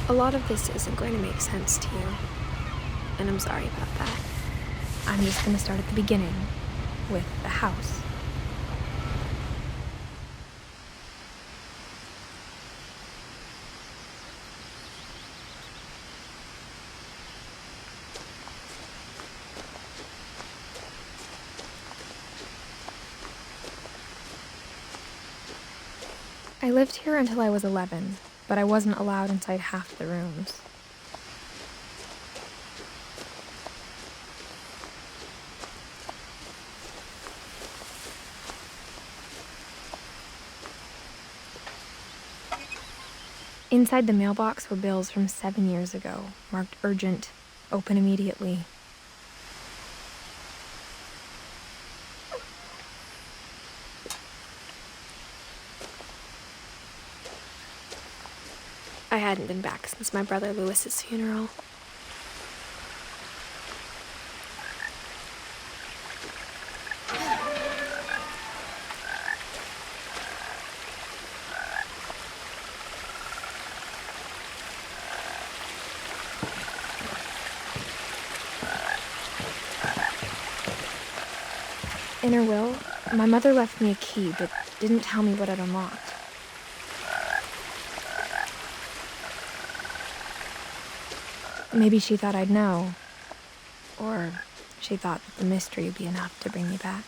A lot of this isn't going to make sense to you, and I'm sorry about that. I'm just going to start at the beginning, with the house. I lived here until I was 11, but I wasn't allowed inside half the rooms. Inside the mailbox were bills from 7 years ago, marked urgent, open immediately. I hadn't been back since my brother Lewis's funeral. In her will, my mother left me a key, but didn't tell me what it unlocked. Maybe she thought I'd know, or she thought that the mystery would be enough to bring me back.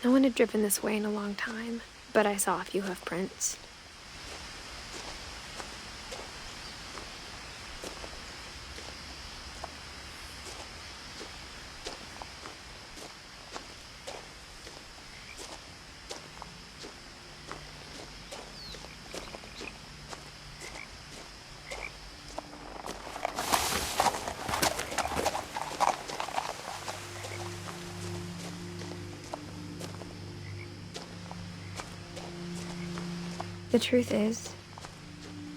No one had driven this way in a long time, but I saw a few hoof prints. The truth is,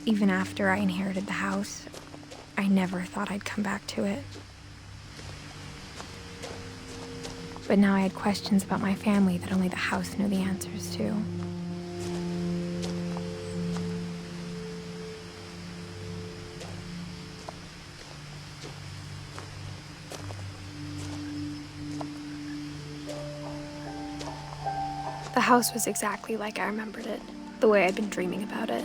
even after I inherited the house, I never thought I'd come back to it. But now I had questions about my family that only the house knew the answers to. The house was exactly like I remembered it, the way I'd been dreaming about it.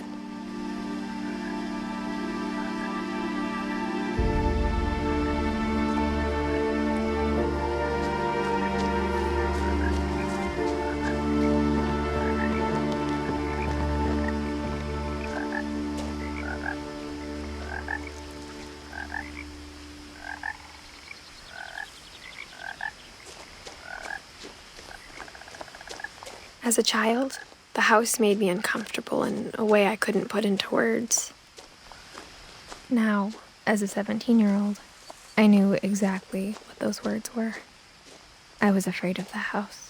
As a child, the house made me uncomfortable in a way I couldn't put into words. Now, as a 17-year-old, I knew exactly what those words were. I was afraid of the house.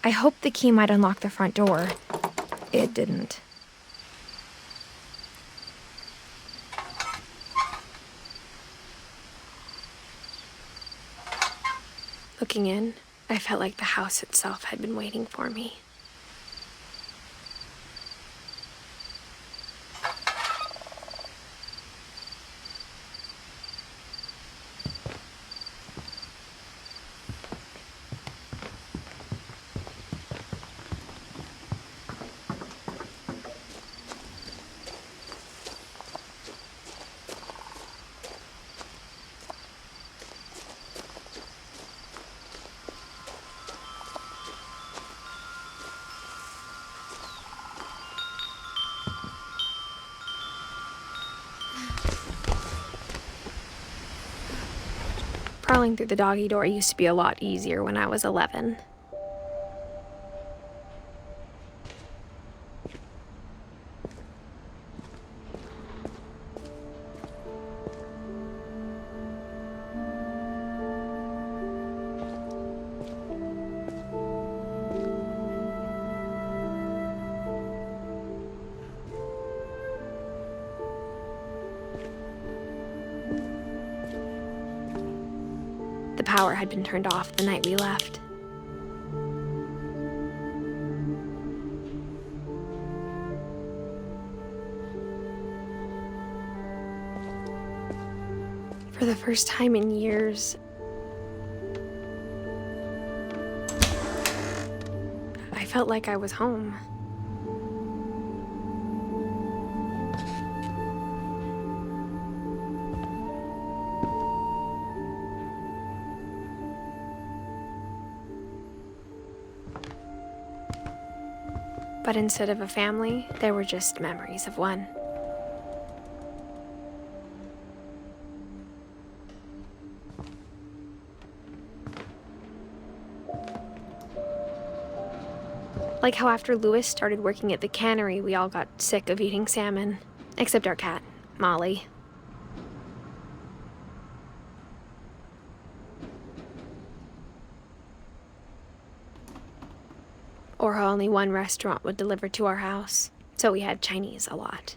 I hoped the key might unlock the front door. It didn't. Looking in, I felt like the house itself had been waiting for me. Crawling through the doggy door used to be a lot easier when I was 11. The power had been turned off the night we left. For the first time in years, I felt like I was home. But instead of a family, there were just memories of one. Like how after Lewis started working at the cannery, we all got sick of eating salmon. Except our cat, Molly. Or how only one restaurant would deliver to our house, so we had Chinese a lot.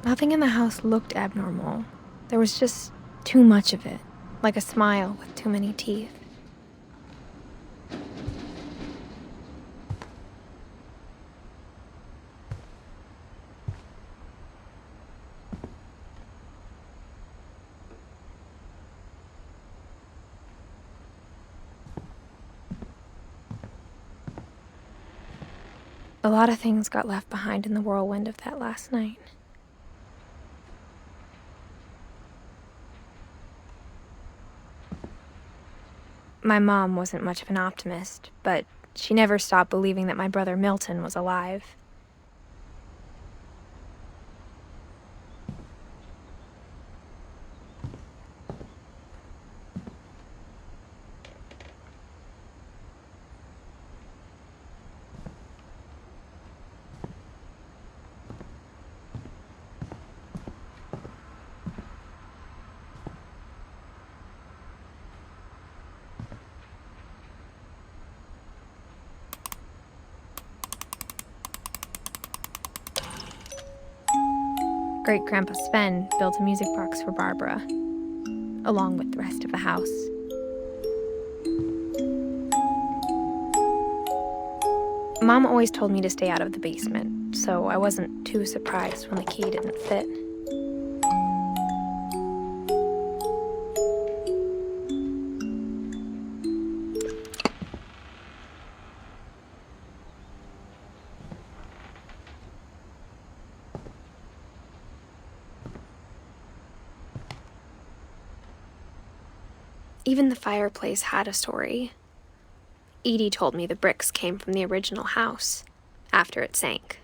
Nothing in the house looked abnormal. There was just too much of it, like a smile with too many teeth. A lot of things got left behind in the whirlwind of that last night. My mom wasn't much of an optimist, but she never stopped believing that my brother Milton was alive. Great-Grandpa Sven built a music box for Barbara, along with the rest of the house. Mom always told me to stay out of the basement, so I wasn't too surprised when the key didn't fit. Even the fireplace had a story. Edie told me the bricks came from the original house, after it sank.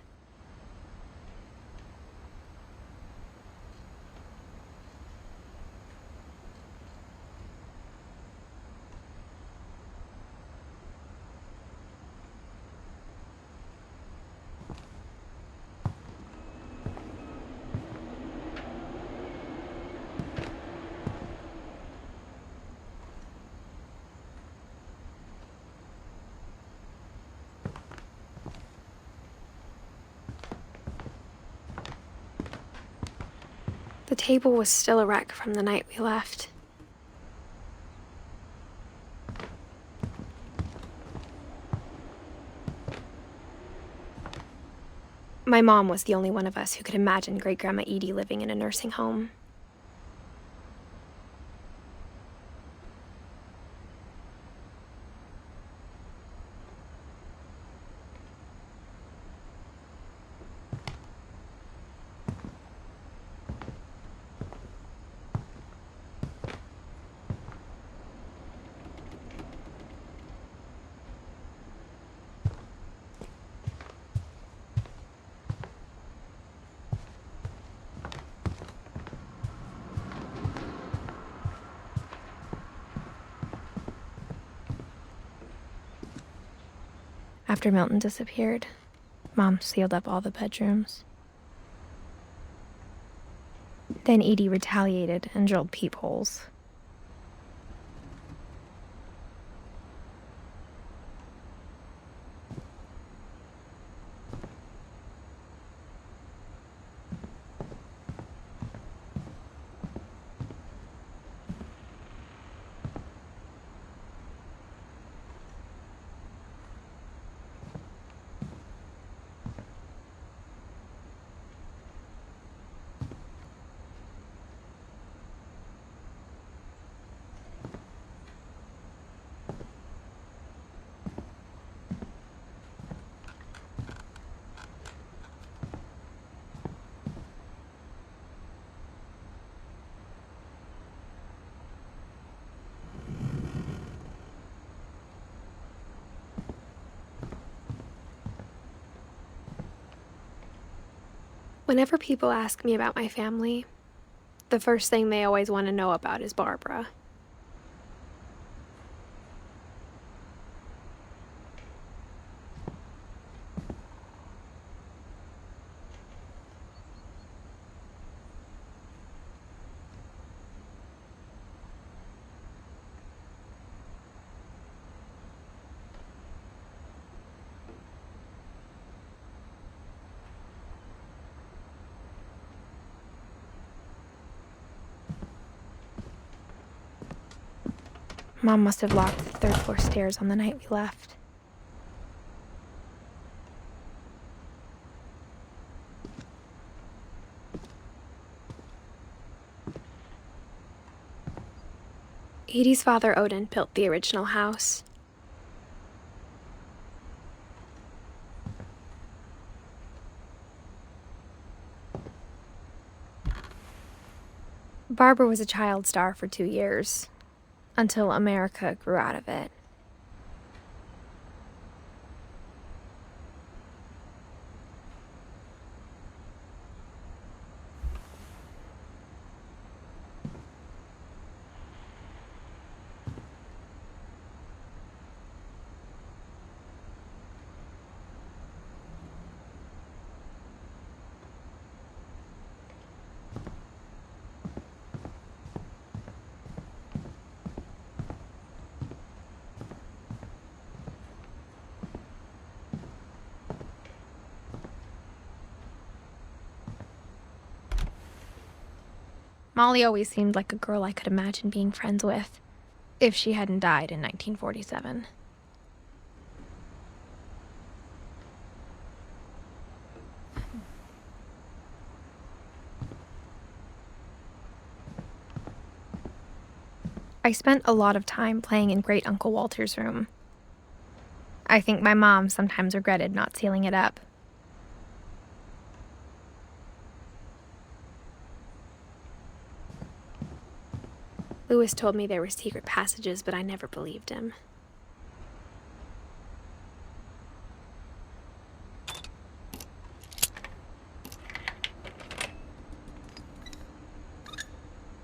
The table was still a wreck from the night we left. My mom was the only one of us who could imagine Great-Grandma Edie living in a nursing home. After Milton disappeared, Mom sealed up all the bedrooms. Then Edie retaliated and drilled peepholes. Whenever people ask me about my family, the first thing they always want to know about is Barbara. Mom must have locked the third-floor stairs on the night we left. Edie's father, Odin, built the original house. Barbara was a child star for 2 years, until America grew out of it. Molly always seemed like a girl I could imagine being friends with, if she hadn't died in 1947. I spent a lot of time playing in Great Uncle Walter's room. I think my mom sometimes regretted not sealing it up. Lewis told me there were secret passages, but I never believed him.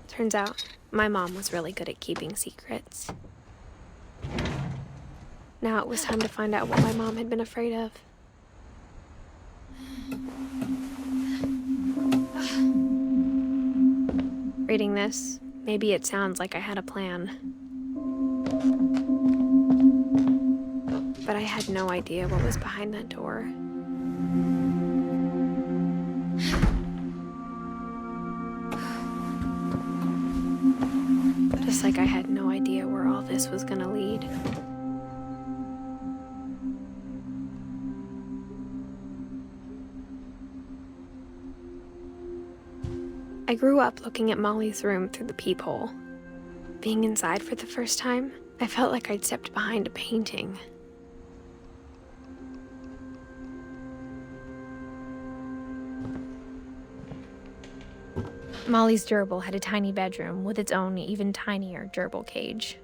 Turns out, my mom was really good at keeping secrets. Now it was time to find out what my mom had been afraid of. Reading this, maybe it sounds like I had a plan. But I had no idea what was behind that door. Just like I had no idea where all this was gonna lead. I grew up looking at Molly's room through the peephole. Being inside for the first time, I felt like I'd stepped behind a painting. Molly's gerbil had a tiny bedroom with its own even tinier gerbil cage.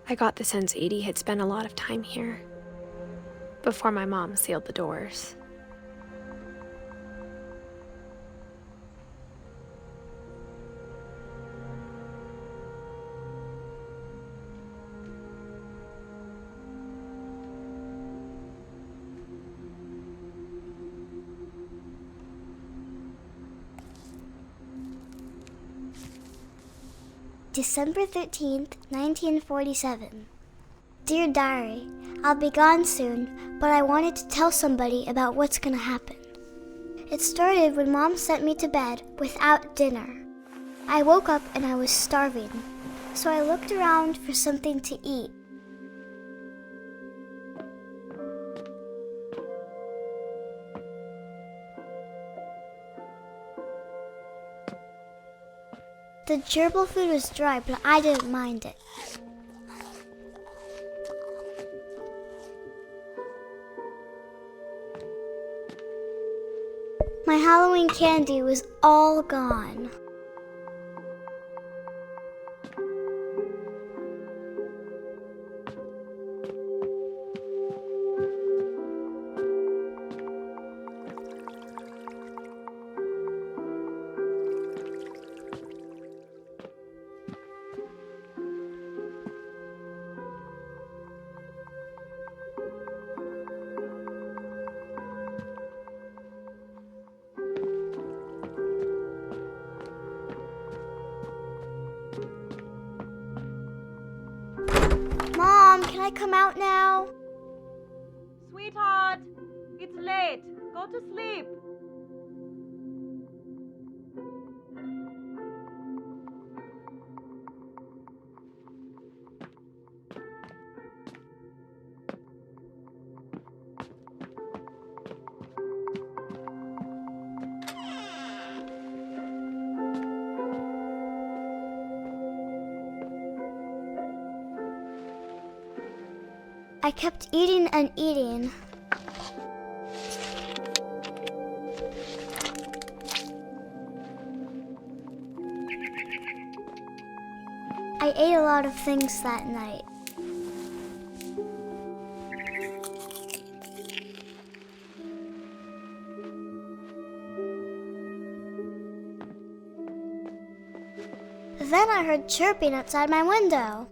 I got the sense Edie had spent a lot of time here before my mom sealed the doors. December 13th, 1947. Dear Diary, I'll be gone soon, but I wanted to tell somebody about what's gonna happen. It started when Mom sent me to bed without dinner. I woke up and I was starving, so I looked around for something to eat. The gerbil food was dry, but I didn't mind it. My Halloween candy was all gone. Mom, can I come out now? Sweetheart, it's late. Go to sleep. I kept eating and eating. I ate a lot of things that night. Then I heard chirping outside my window.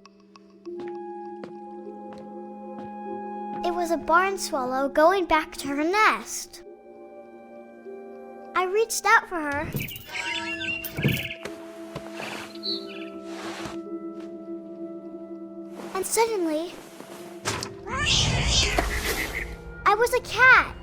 It was a barn swallow going back to her nest. I reached out for her. And suddenly, I was a cat.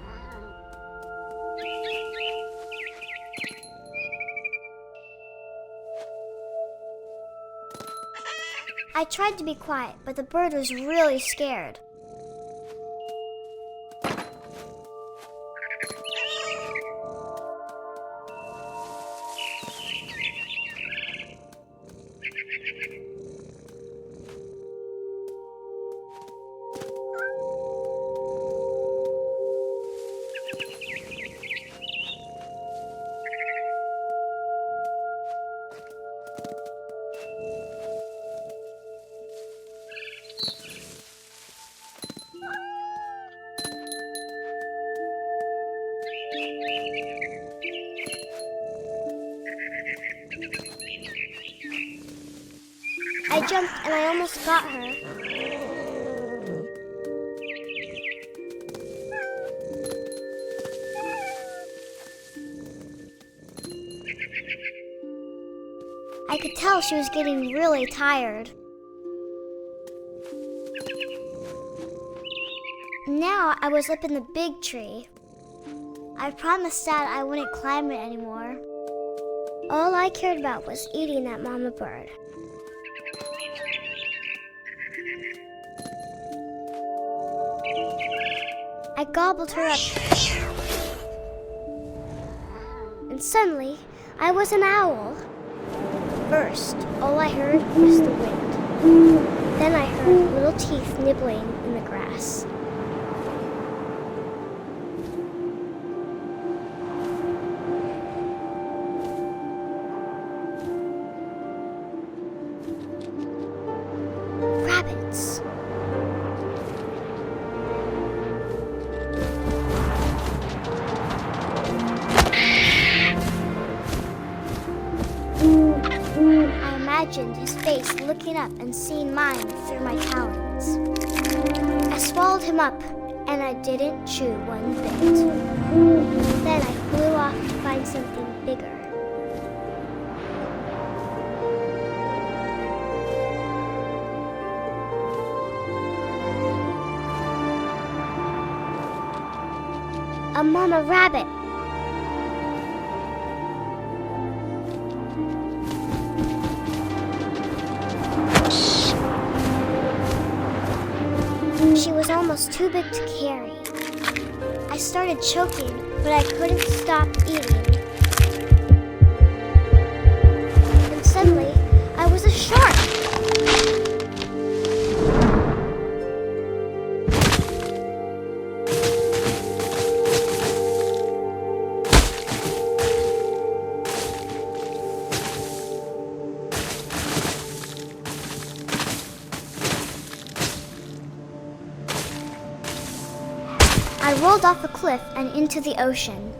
I tried to be quiet, but the bird was really scared. I jumped and I almost got her. I could tell she was getting really tired. Now I was up in the big tree. I promised Dad I wouldn't climb it anymore. All I cared about was eating that mama bird. I gobbled her up. And suddenly, I was an owl. First, all I heard was the wind. Then I heard little teeth nibbling in the grass. rabbits. I imagined his face looking up and seeing mine through my talons. I swallowed him up, and I didn't chew one bit. Then I flew off to find something bigger. A mama rabbit. She was almost too big to carry. I started choking, but I couldn't stop eating. And suddenly, I was a shark. I rolled off a cliff and into the ocean.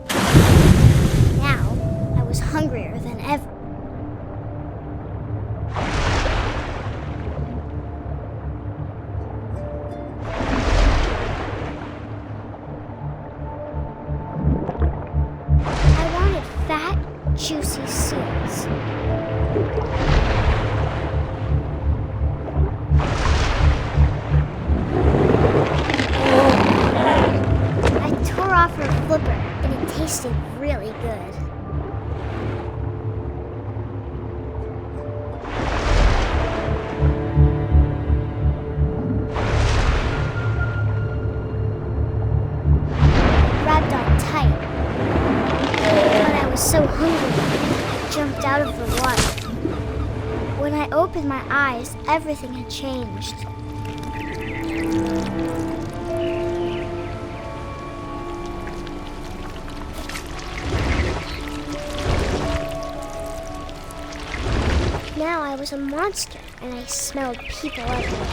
Now, I was hungrier than ever. I wanted fat, juicy seals. Off her flipper, and it tasted really good. I grabbed on tight, but I was so hungry, I jumped out of the water. When I opened my eyes, everything had changed. Now I was a monster, and I smelled people everywhere.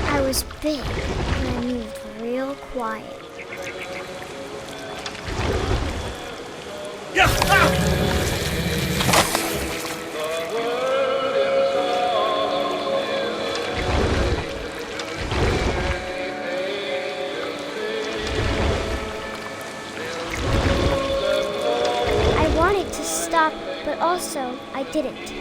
I was big, and I moved real quiet. Stop, but also I didn't.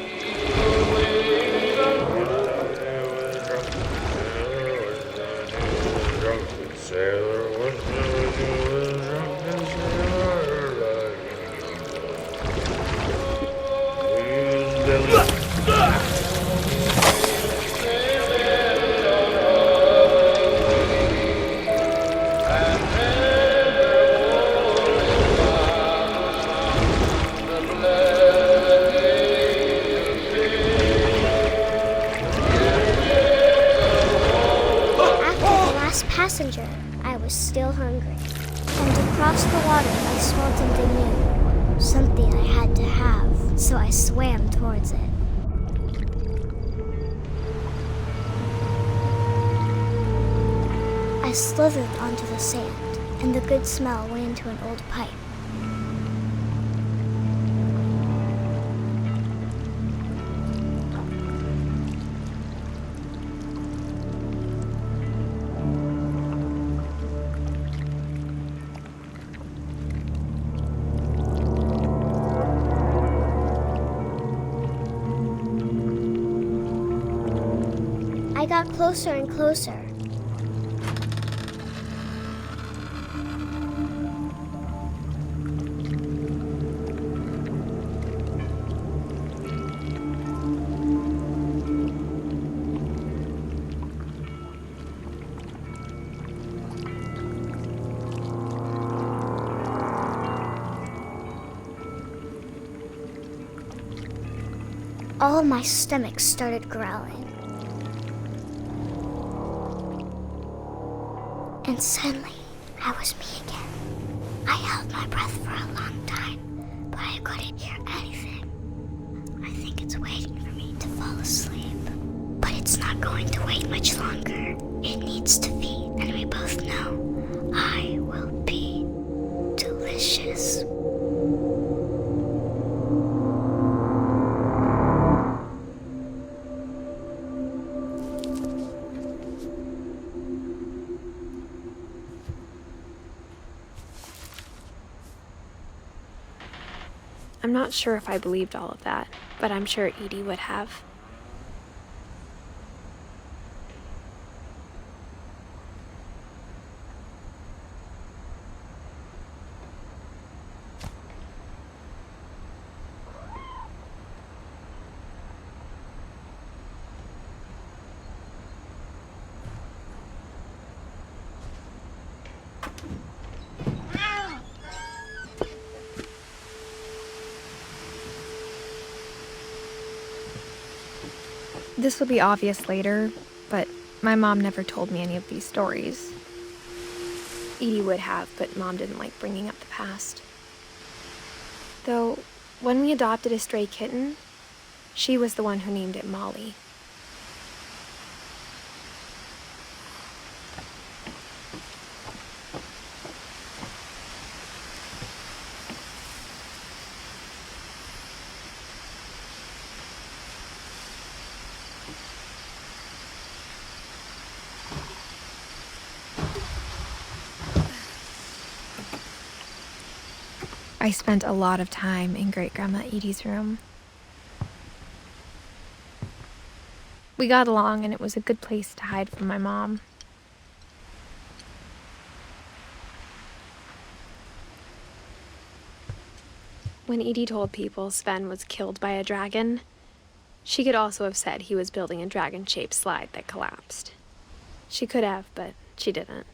Passenger, I was still hungry. And across the water, I smelled something new. Something I had to have, so I swam towards it. I slithered onto the sand, and the good smell went into an old pipe. I got closer and closer. All my stomach started growling. And suddenly, I was me again. I held my breath for a long time, but I couldn't hear anything. I think it's waiting for me to fall asleep. But it's not going to wait much longer. It needs to feed, and we both know I will be delicious. I'm not sure if I believed all of that, but I'm sure Edie would have. This will be obvious later, but my mom never told me any of these stories. Edie would have, but Mom didn't like bringing up the past. Though, when we adopted a stray kitten, she was the one who named it Molly. I spent a lot of time in Great-Grandma Edie's room. We got along, and it was a good place to hide from my mom. When Edie told people Sven was killed by a dragon, she could also have said he was building a dragon-shaped slide that collapsed. She could have, but she didn't.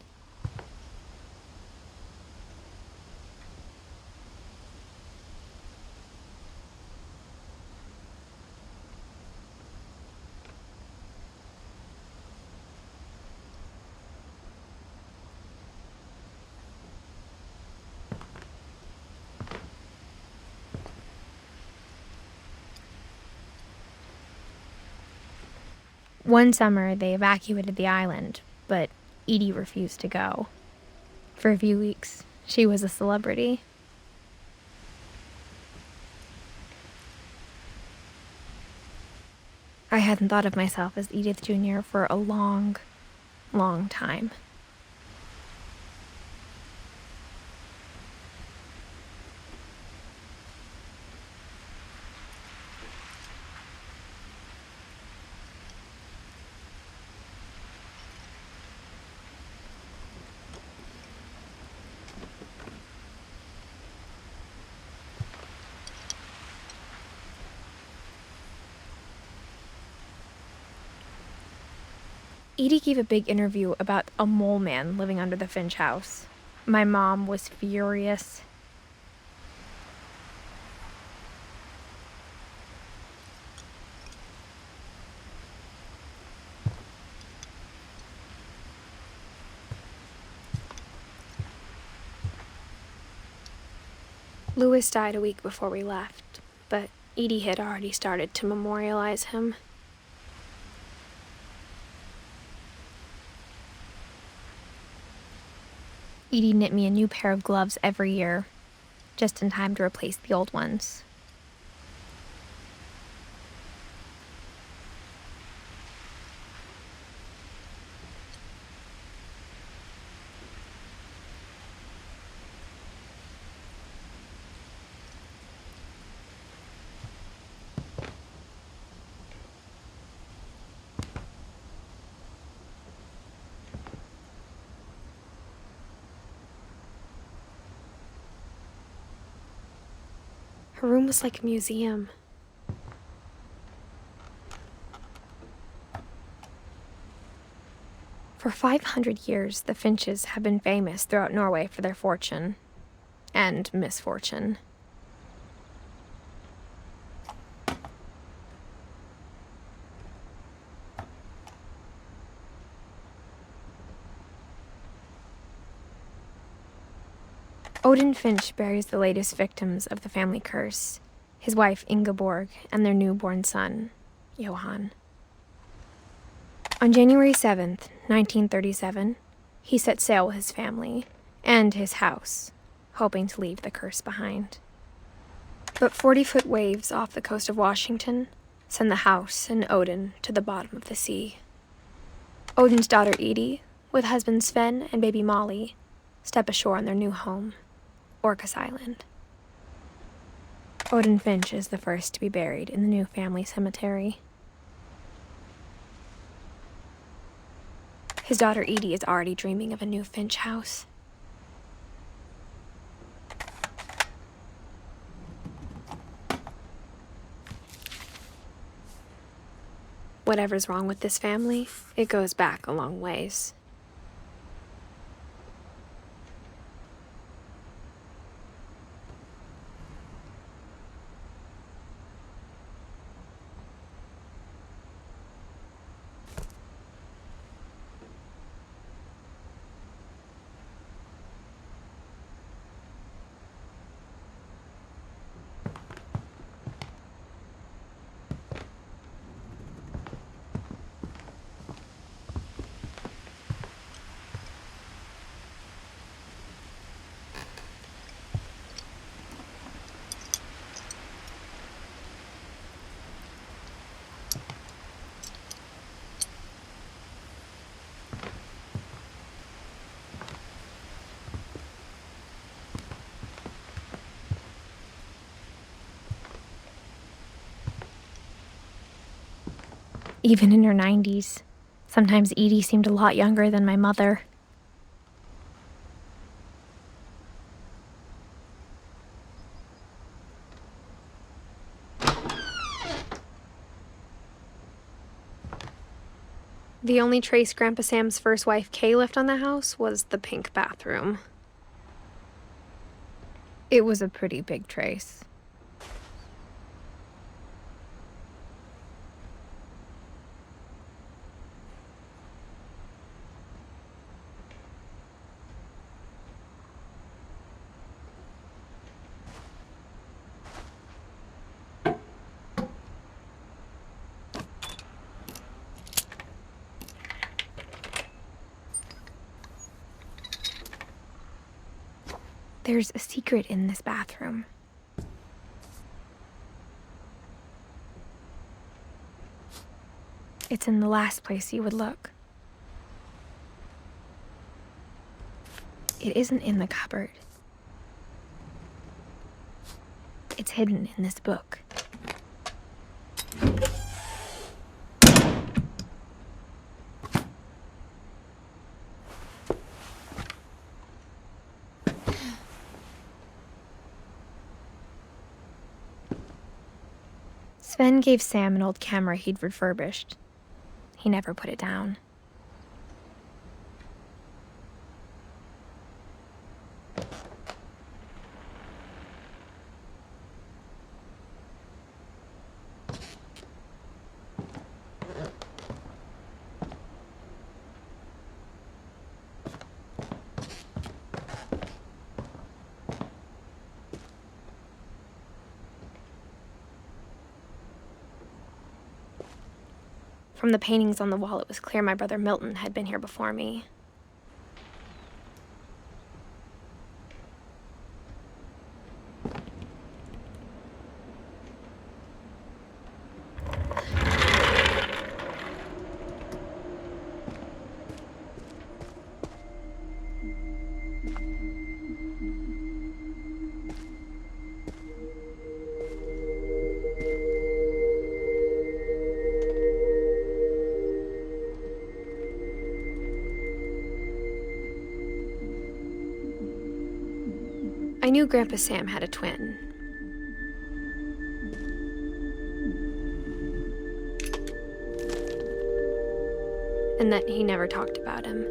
One summer, they evacuated the island, but Edie refused to go. For a few weeks, she was a celebrity. I hadn't thought of myself as Edith Jr. for a long, long time. Edie gave a big interview about a mole man living under the Finch house. My mom was furious. Louis died a week before we left, but Edie had already started to memorialize him. Edie knit me a new pair of gloves every year, just in time to replace the old ones. Her room was like a museum. For 500 years, the Finches have been famous throughout Norway for their fortune and misfortune. Odin Finch buries the latest victims of the family curse, his wife Ingeborg and their newborn son, Johann. On January 7th, 1937, he set sail with his family and his house, hoping to leave the curse behind. But 40-foot waves off the coast of Washington send the house and Odin to the bottom of the sea. Odin's daughter Edie, with husband Sven and baby Molly, step ashore on their new home, Orcas Island. Odin Finch is the first to be buried in the new family cemetery. His daughter Edie is already dreaming of a new Finch house. Whatever's wrong with this family, it goes back a long ways. Even in her 90s, sometimes Edie seemed a lot younger than my mother. The only trace Grandpa Sam's first wife Kay left on the house was the pink bathroom. It was a pretty big trace. There's a secret in this bathroom. It's in the last place you would look. It isn't in the cupboard. It's hidden in this book. Sven gave Sam an old camera he'd refurbished. He never put it down. From the paintings on the wall, it was clear my brother Milton had been here before me. I knew Grandpa Sam had a twin. And that he never talked about him.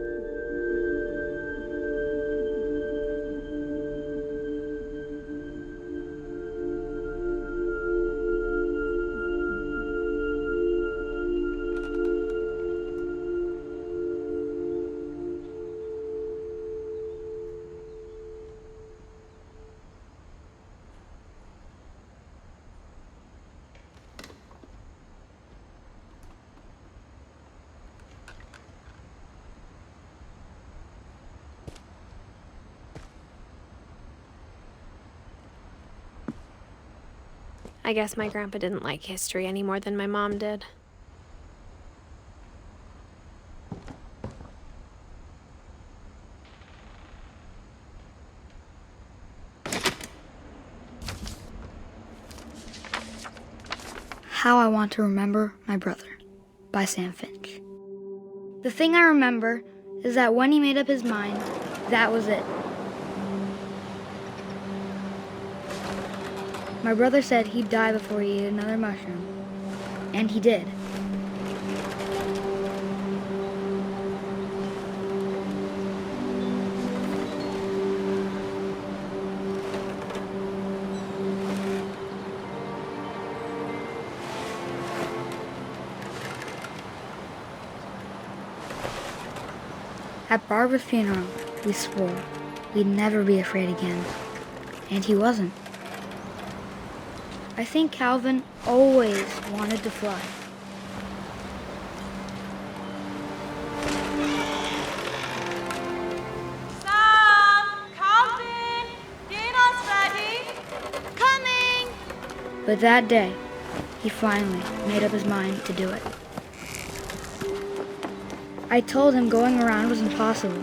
I guess my grandpa didn't like history any more than my mom did. How I Want to Remember My Brother by Sam Finch. The thing I remember is that when he made up his mind, that was it. My brother said he'd die before he ate another mushroom, and he did. At Barbara's funeral, we swore we'd never be afraid again, and he wasn't. I think Calvin always wanted to fly. Sam! Calvin! Dinner's ready! Coming! But that day, he finally made up his mind to do it. I told him going around was impossible.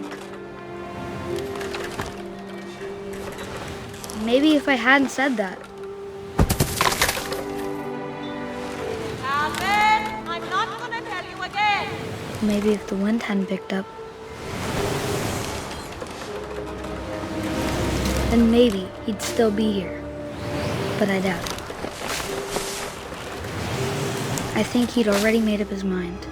Maybe if I hadn't said that, Calvin! I'm not gonna tell you again! maybe if the wind hadn't picked up, then maybe he'd still be here. But I doubt it. I think he'd already made up his mind.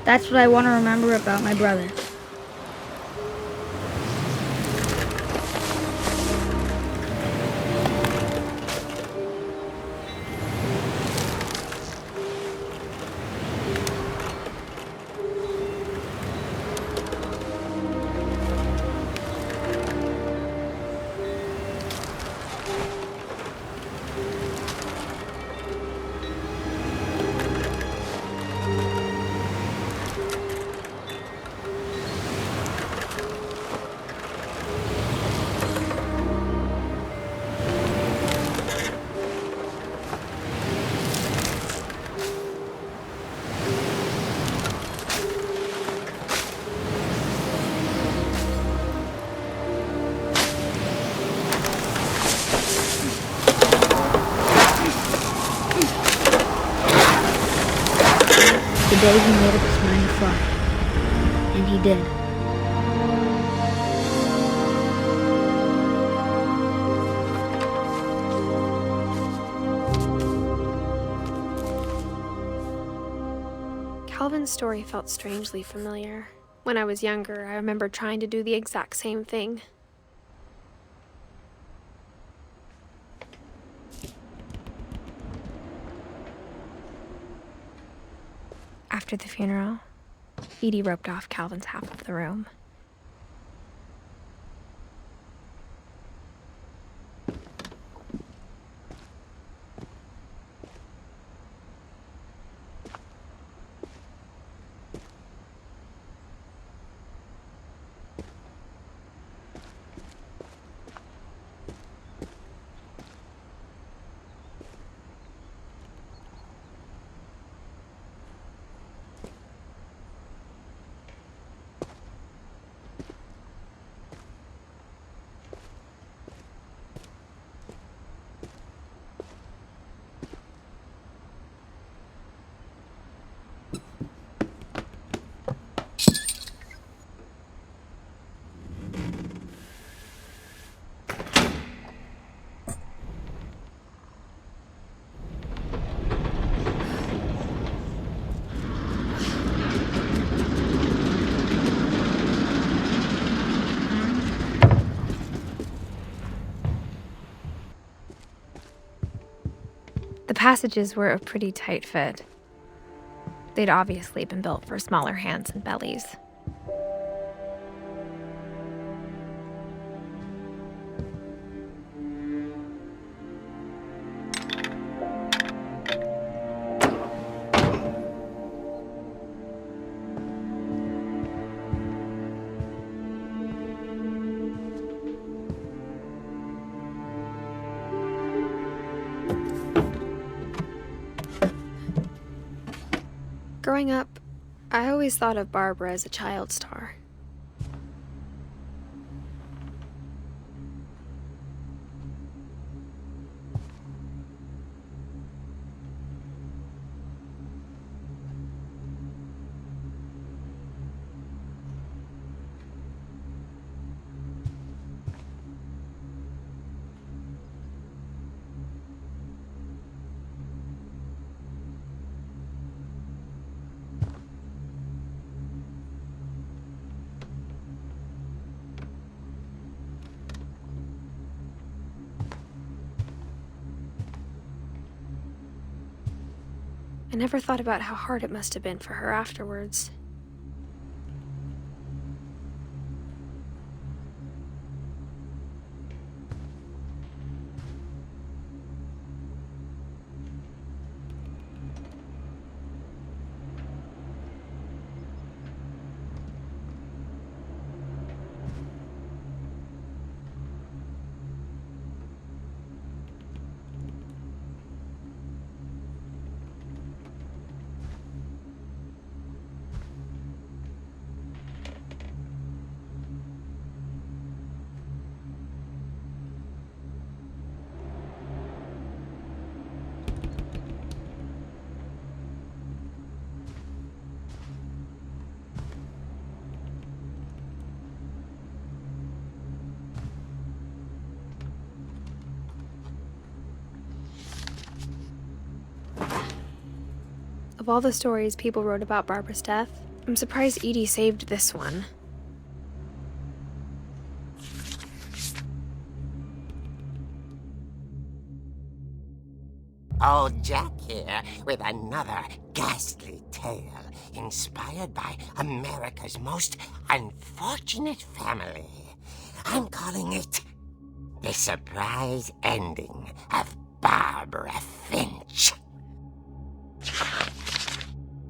That's what I want to remember about my brother. The day he made up his mind to fly. And he did. Calvin's story felt strangely familiar. When I was younger, I remember trying to do the exact same thing. After the funeral, Edie roped off Calvin's half of the room. The passages were a pretty tight fit. They'd obviously been built for smaller hands and bellies. Growing up, I always thought of Barbara as a child star. I never thought about how hard it must have been for her afterwards. Of all the stories people wrote about Barbara's death, I'm surprised Edie saved this one. Old Jack here with another ghastly tale inspired by America's most unfortunate family. I'm calling it The Surprise Ending of Barbara Finch.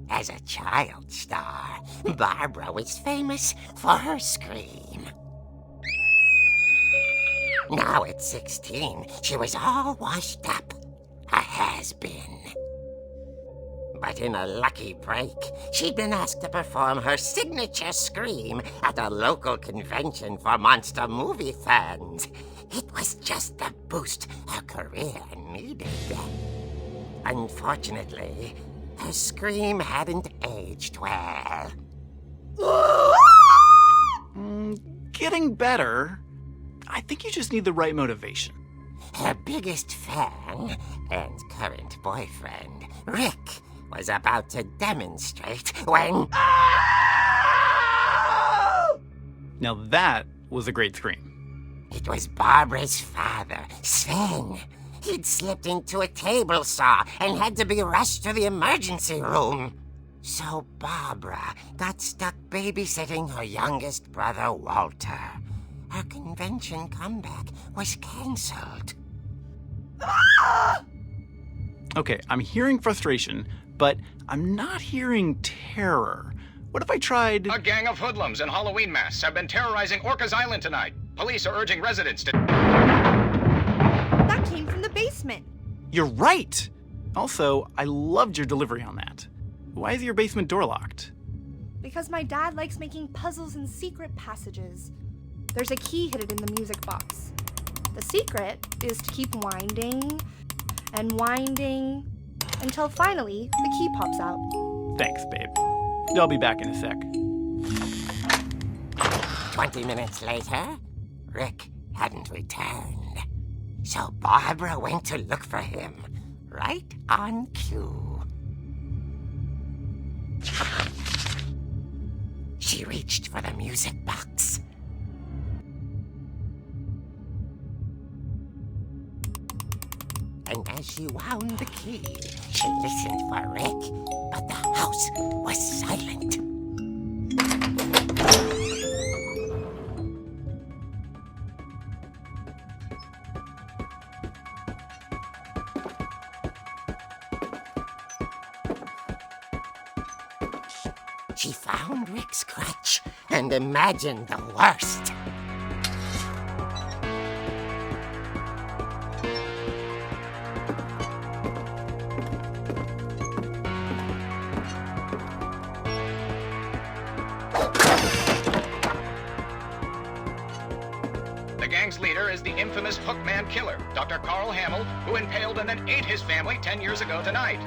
As a child star, Barbara was famous for her scream. Now at 16, she was all washed up. A has-been. But in a lucky break, she'd been asked to perform her signature scream at a local convention for monster movie fans. It was just the boost her career needed. Unfortunately, her scream hadn't aged well. Getting better. I think you just need the right motivation. Her biggest fan and current boyfriend, Rick, was about to demonstrate when... Now that was a great scream. It was Barbara's father, Sven. He'd slipped into a table saw and had to be rushed to the emergency room. So Barbara got stuck babysitting her youngest brother, Walter. Her convention comeback was cancelled. Okay, I'm hearing frustration, but I'm not hearing terror. What if I tried... A gang of hoodlums in Halloween masks have been terrorizing Orcas Island tonight. Police are urging residents to... That came from the basement. You're right! Also, I loved your delivery on that. Why is your basement door locked? Because my dad likes making puzzles and secret passages. There's a key hidden in the music box. The secret is to keep winding and winding until finally the key pops out. Thanks, babe. I'll be back in a sec. 20 minutes later, Rick hadn't returned. So Barbara went to look for him, right on cue. She reached for the music box. And as she wound the key, she listened for Rick, but the house was silent. She found Rick's crutch and imagined the worst. Island's leader is the infamous Hookman killer, Dr. Carl Hamill, who impaled and then ate his family 10 years ago tonight.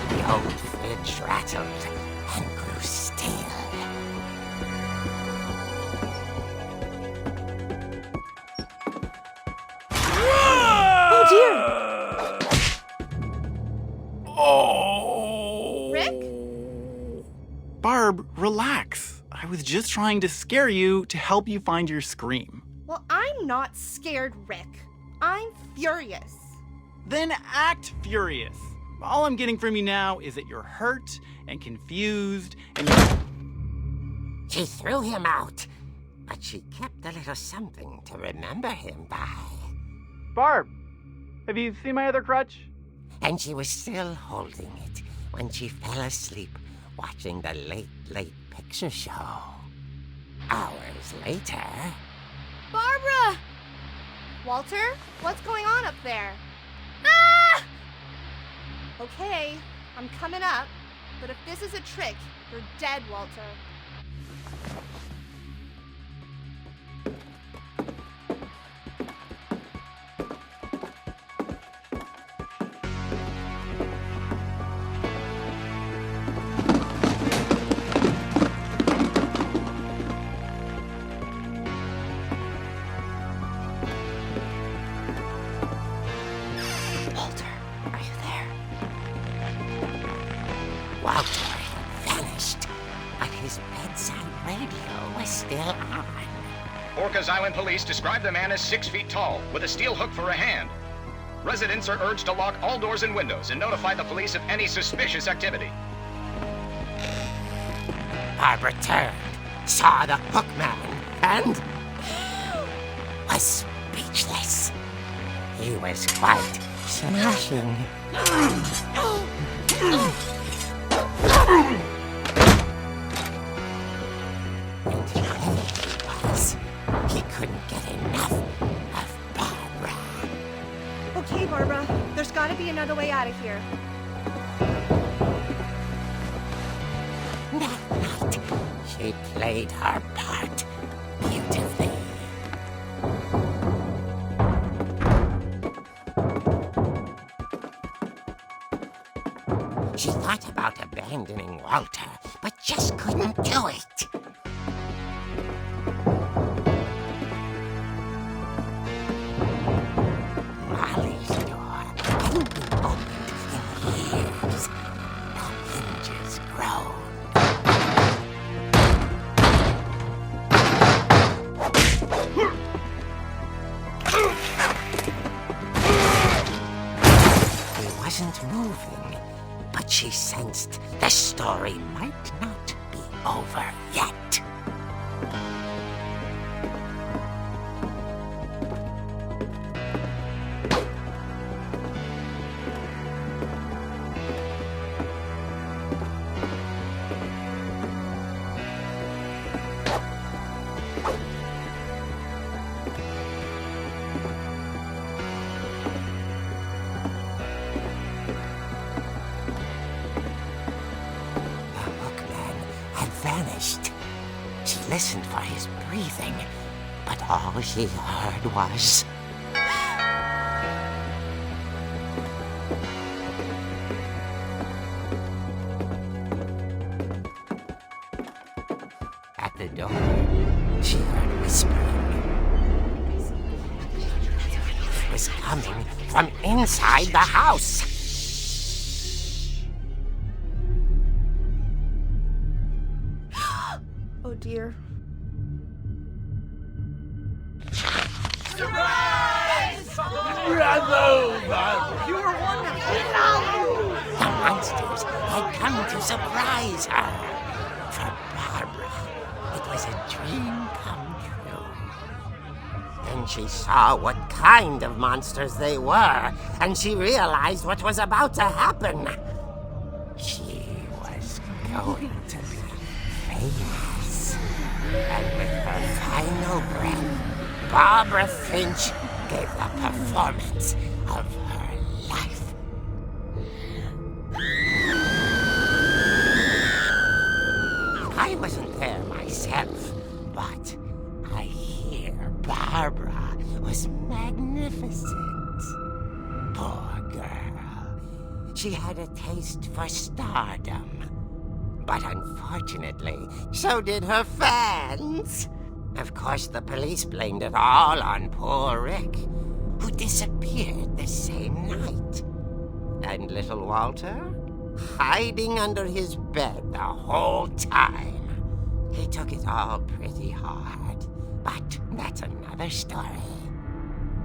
The old fridge rattled and grew still. Oh dear! Oh! Rick? Barb, relax. I was just trying to scare you to help you find your scream. Well, I'm not scared, Rick. I'm furious. Then act furious. All I'm getting from you now is that you're hurt and confused and She threw him out, but she kept a little something to remember him by. Barb, have you seen my other crutch? And she was still holding it when she fell asleep watching the Late Late Picture Show. Hours later... Barbara! Walter, what's going on up there? Ah! Okay, I'm coming up, but if this is a trick, you're dead, Walter. Walter, are you there? Walter had vanished, but his bedside radio was still on. Orcas Island police describe the man as 6 feet tall, with a steel hook for a hand. Residents are urged to lock all doors and windows and notify the police of any suspicious activity. Barbara turned, saw the hook man, and was speechless. He was quite smashing. And here he was. He couldn't get enough of Barbara. Okay, Barbara, there's gotta be another way out of here. That night, she played her part beautifully. She thought about abandoning Walter, but just couldn't do it. Molly's door hadn't been opened in years. The hinges groaned. He wasn't moving, but she sensed the story might not be over yet. Vanished. She listened for his breathing, but all she heard was... At the door, she heard whispering. It was coming from inside the house. Oh dear. You were wonderful. The monsters had come to surprise her. For Barbara, it was a dream come true. Then she saw what kind of monsters they were, and she realized what was about to happen. going to be famous. And with her final breath, Barbara Finch gave the performance of her life. I wasn't there myself, but I hear Barbara was magnificent. Poor girl. She had a taste for stardom. But unfortunately, so did her fans. Of course, the police blamed it all on poor Rick, who disappeared the same night. And little Walter? Hiding under his bed the whole time. He took it all pretty hard, but that's another story.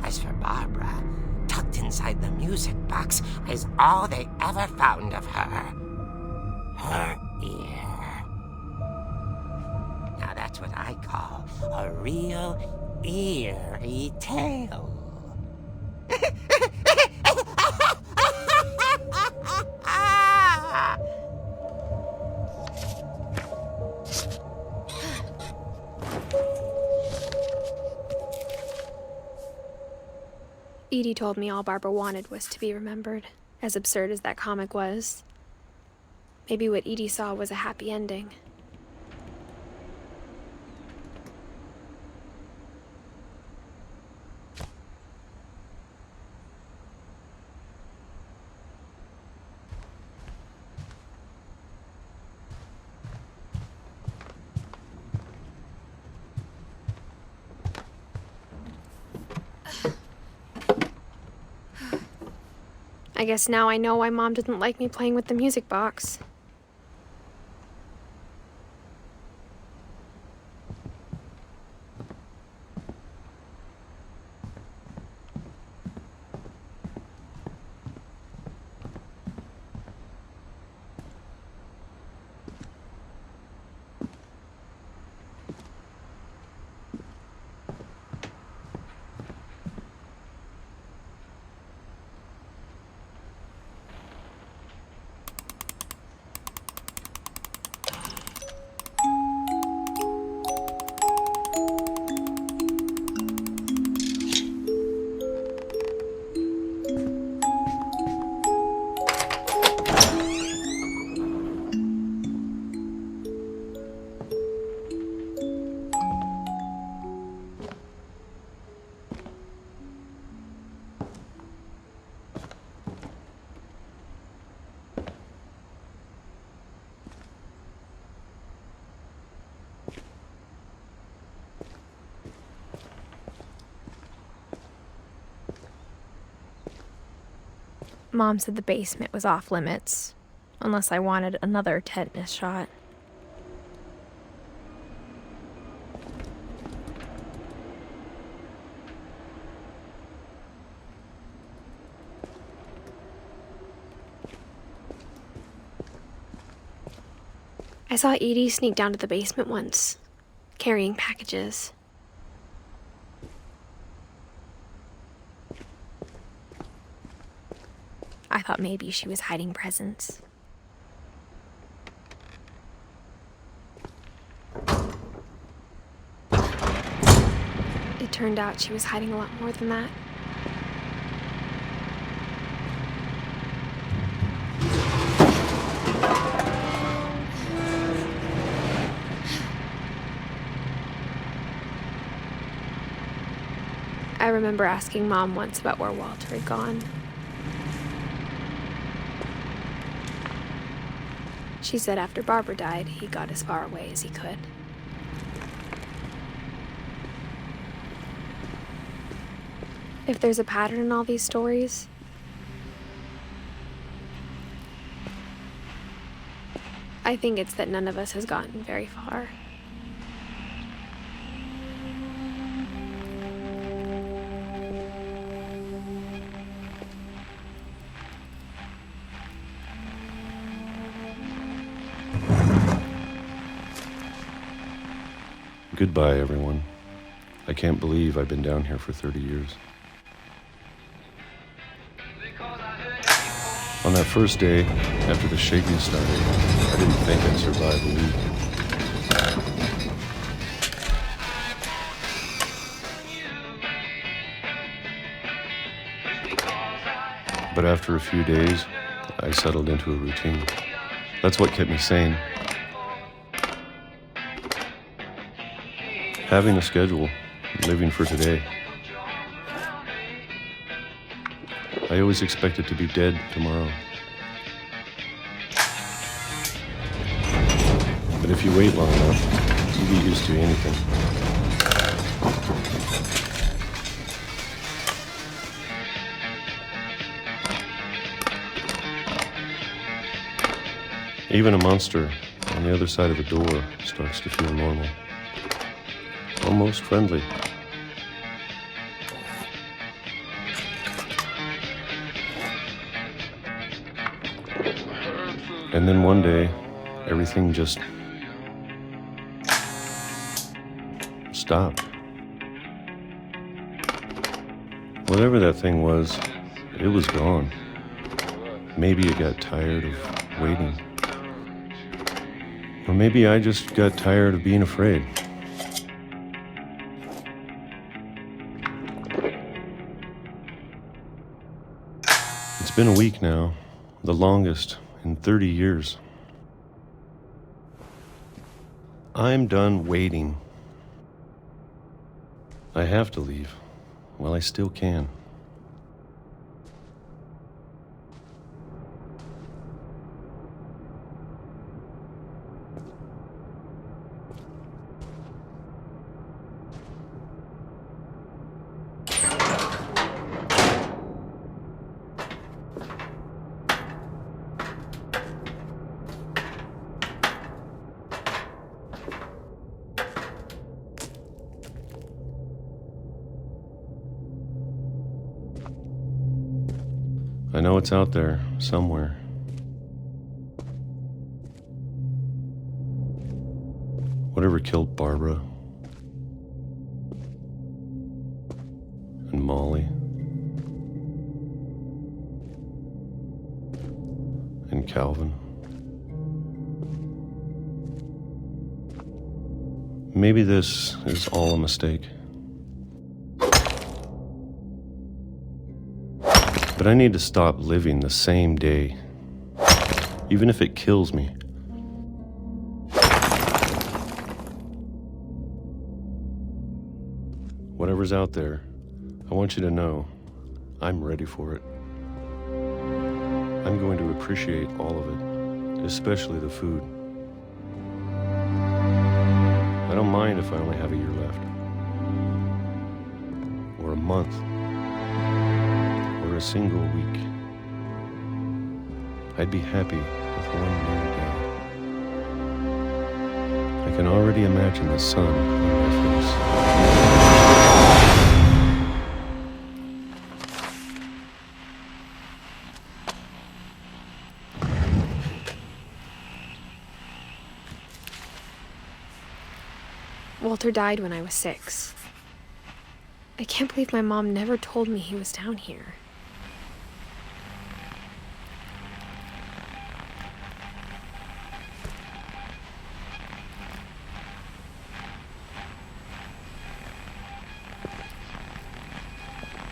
As for Barbara, tucked inside the music box is all they ever found of her. Her ear. Now that's what I call a real eerie tale. Edie told me all Barbara wanted was to be remembered, as absurd as that comic was. Maybe what Edie saw was a happy ending. I guess now I know why Mom didn't like me playing with the music box. Mom said the basement was off limits, unless I wanted another tetanus shot. I saw Edie sneak down to the basement once, carrying packages. I thought maybe she was hiding presents. It turned out she was hiding a lot more than that. I remember asking Mom once about where Walter had gone. She said after Barbara died, he got as far away as he could. If there's a pattern in all these stories, I think it's that none of us has gotten very far. Goodbye, everyone. I can't believe I've been down here for 30 years. On that first day, after the shaking started, I didn't think I'd survive a week. But after a few days, I settled into a routine. That's what kept me sane. Having a schedule, living for today. I always expected to be dead tomorrow. But if you wait long enough, you get used to anything. Even a monster on the other side of the door starts to feel normal. Almost friendly. And then one day, everything just stopped. Whatever that thing was, it was gone. Maybe it got tired of waiting. Or maybe I just got tired of being afraid. It's been a week now, the longest in 30 years. I'm done waiting. I have to leave while I still can. I know it's out there, somewhere. Whatever killed Barbara and Molly and Calvin. Maybe this is all a mistake. But I need to stop living the same day, even if it kills me. Whatever's out there, I want you to know I'm ready for it. I'm going to appreciate all of it, especially the food. I don't mind if I only have a year left, or a month, or a single week. I'd be happy with one new day. I can already imagine the sun on my face. Walter died when I was 6. I can't believe my mom never told me he was down here.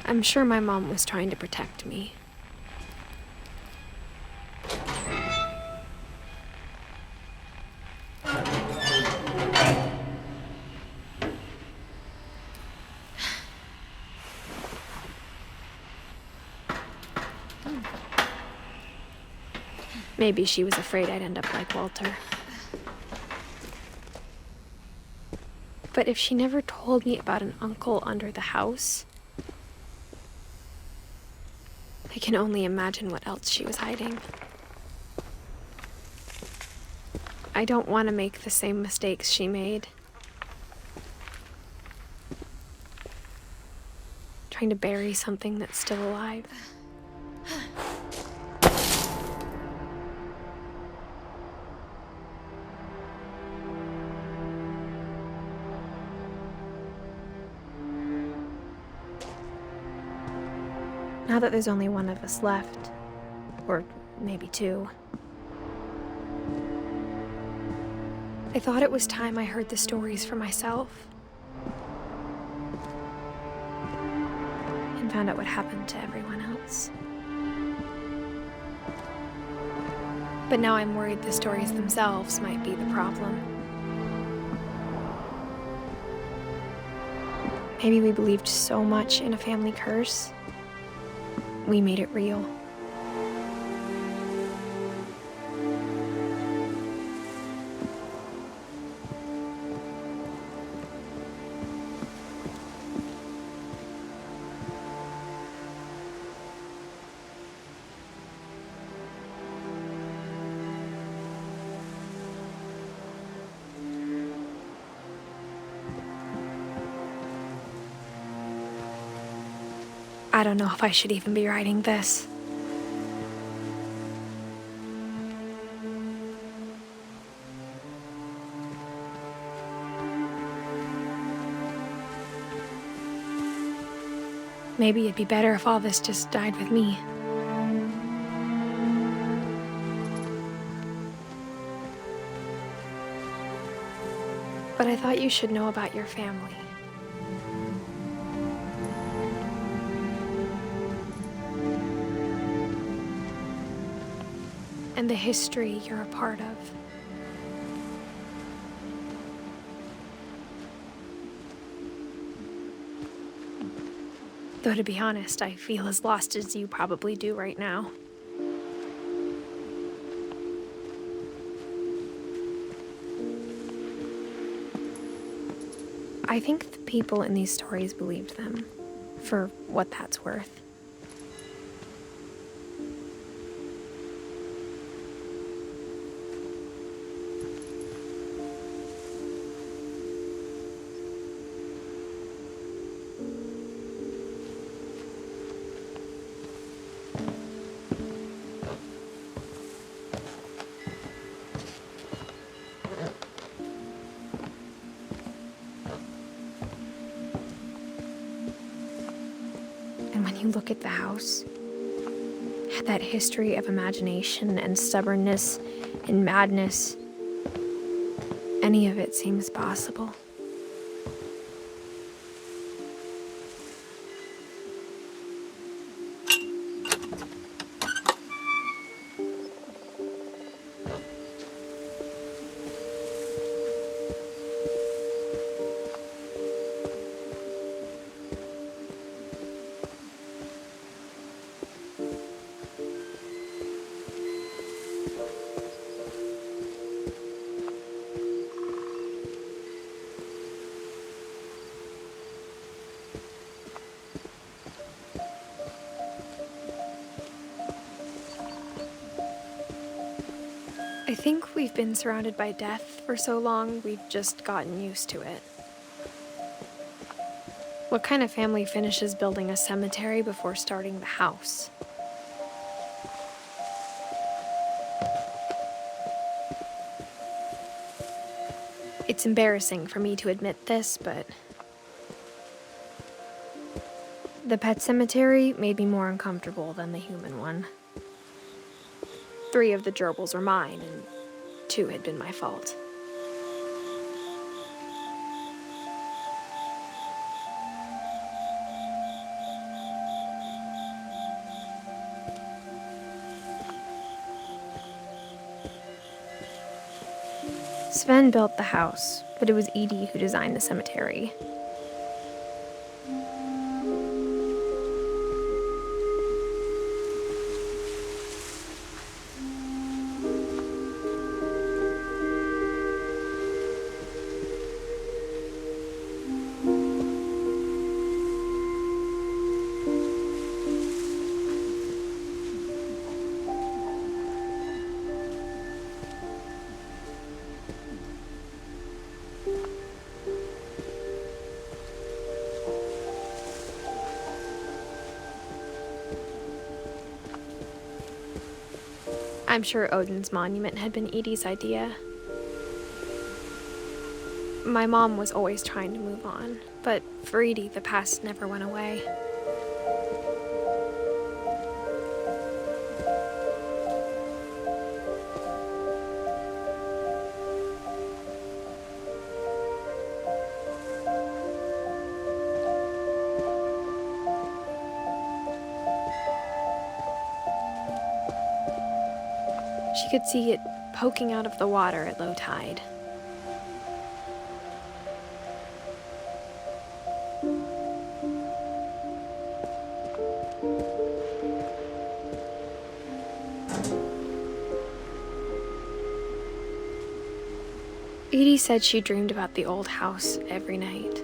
I'm sure my mom was trying to protect me. Maybe she was afraid I'd end up like Walter. But if she never told me about an uncle under the house, I can only imagine what else she was hiding. I don't want to make the same mistakes she made. Trying to bury something that's still alive. Now that there's only one of us left, Or maybe 2. I thought it was time I heard the stories for myself. And found out what happened to everyone else. But now I'm worried the stories themselves might be the problem. Maybe we believed so much in a family curse, we made it real. I don't know if I should even be writing this. Maybe it'd be better if all this just died with me. But I thought you should know about your family. And the history you're a part of. Though to be honest, I feel as lost as you probably do right now. I think the people in these stories believed them, for what that's worth. And when you look at the house, that history of imagination and stubbornness and madness, any of it seems possible. I think we've been surrounded by death for so long, we've just gotten used to it. What kind of family finishes building a cemetery before starting the house? It's embarrassing for me to admit this, but the pet cemetery made me more uncomfortable than the human one. 3 of the gerbils were mine, and 2 had been my fault. Sven built the house, but it was Edie who designed the cemetery. I'm sure Odin's monument had been Edie's idea. My mom was always trying to move on, but for Edie, the past never went away. She could see it poking out of the water at low tide. Edie said she dreamed about the old house every night.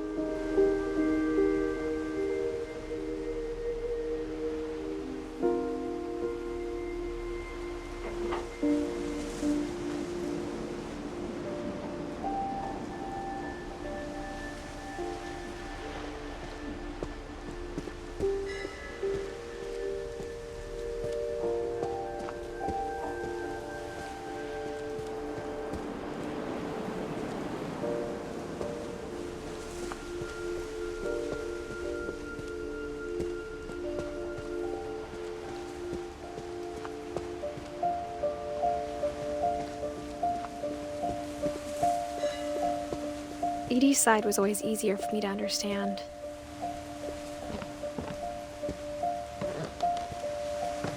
Edie's side was always easier for me to understand.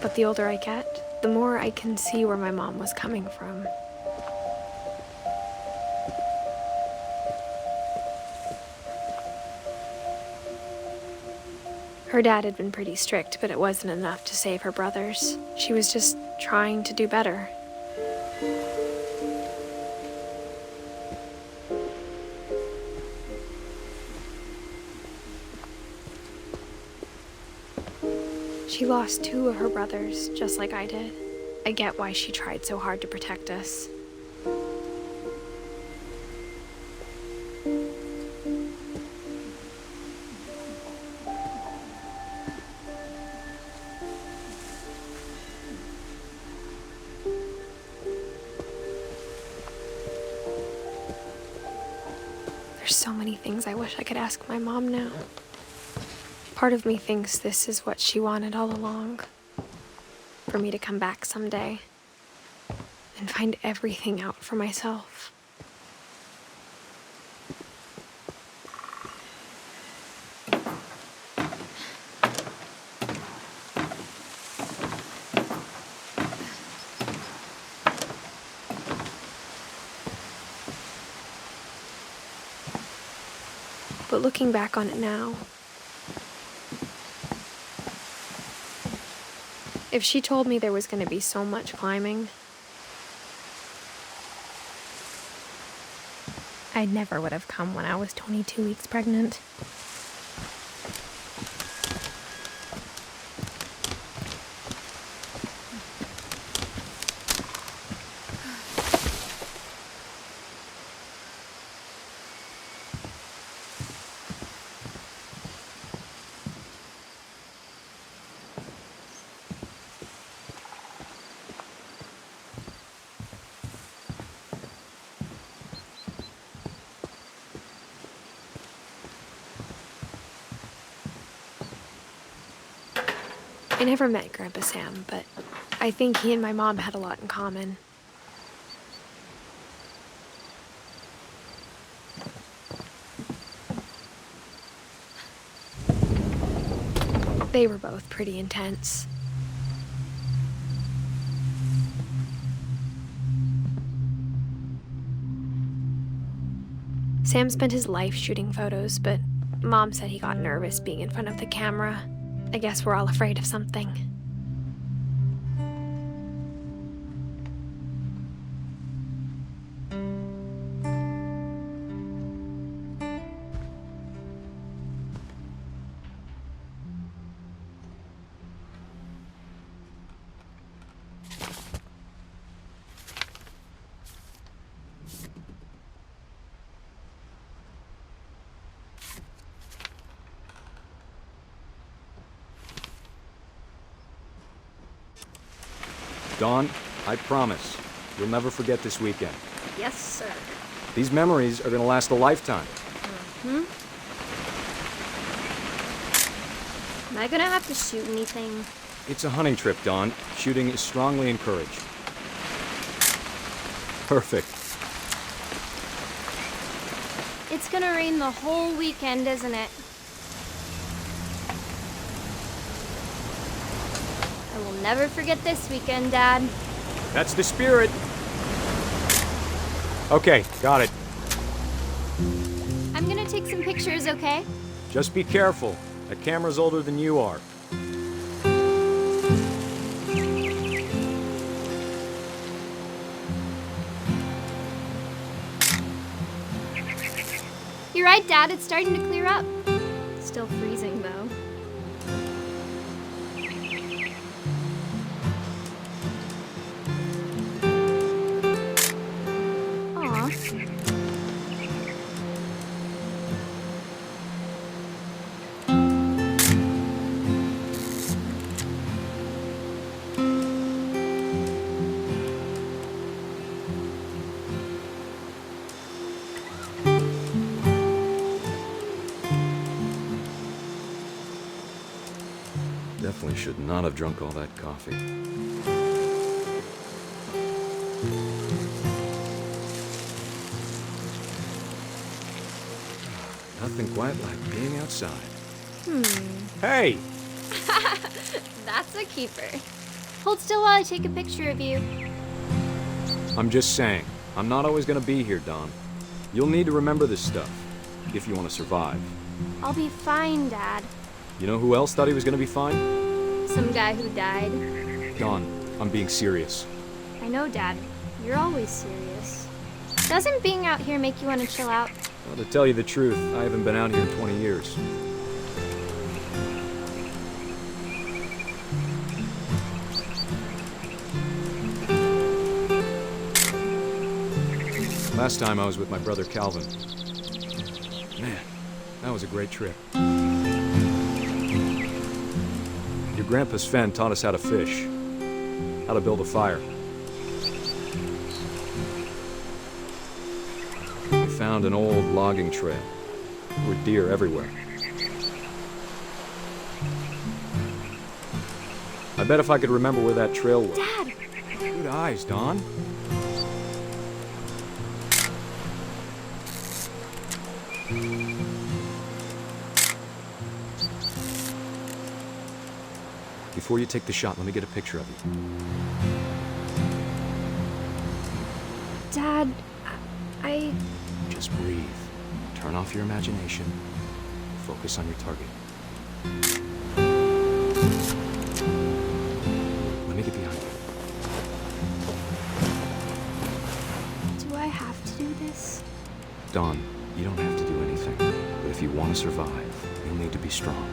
But the older I get, the more I can see where my mom was coming from. Her dad had been pretty strict, but it wasn't enough to save her brothers. She was just trying to do better. She lost 2 of her brothers, just like I did. I get why she tried so hard to protect us. There's so many things I wish I could ask my mom now. Part of me thinks this is what she wanted all along. For me to come back someday and find everything out for myself. But looking back on it now, if she told me there was going to be so much climbing, I never would have come when I was 22 weeks pregnant. I never met Grandpa Sam, but I think he and my mom had a lot in common. They were both pretty intense. Sam spent his life shooting photos, but Mom said he got nervous being in front of the camera. I guess we're all afraid of something. Dawn, I promise, you'll never forget this weekend. Yes, sir. These memories are gonna last a lifetime. Am I gonna have to shoot anything? It's a hunting trip, Dawn. Shooting is strongly encouraged. Perfect. It's gonna rain the whole weekend, isn't it? I will never forget this weekend, Dad. That's the spirit. Okay, got it. I'm gonna take some pictures, okay? Just be careful. That camera's older than you are. You're right, Dad. It's starting to clear up. Still freezing, though. Aw. Definitely should not have drunk all that coffee. Nothing quite like being outside. Hey! That's a keeper. Hold still while I take a picture of you. I'm just saying, I'm not always gonna be here, Don. You'll need to remember this stuff, if you want to survive. I'll be fine, Dad. You know who else thought he was gonna be fine? Some guy who died. Don, I'm being serious. I know, Dad. You're always serious. Doesn't being out here make you want to chill out? Well, to tell you the truth, I haven't been out here in 20 years. Last time I was with my brother Calvin. Man, that was a great trip. Your grandpa Sven taught us how to fish, how to build a fire. We found an old logging trail. There were deer everywhere. I bet if I could remember where that trail was. Dad! Good eyes, Don. Before you take the shot, let me get a picture of you. Dad, I... Just breathe. Turn off your imagination. Focus on your target. Let me get behind you. Do I have to do this? Don, you don't have to do anything. But if you want to survive, you'll need to be strong.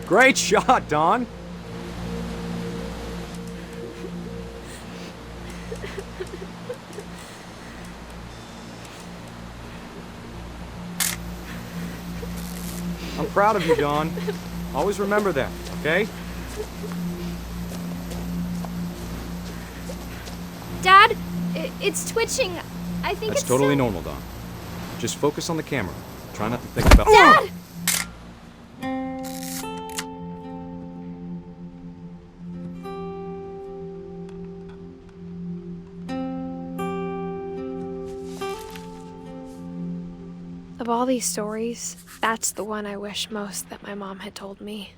Great shot, Don! I'm proud of you, Don. Always remember that, okay? Dad, it's twitching. I think That's it's totally still... normal, Don. Just focus on the camera. Try not to think about... Dad! Of all these stories, that's the one I wish most that my mom had told me.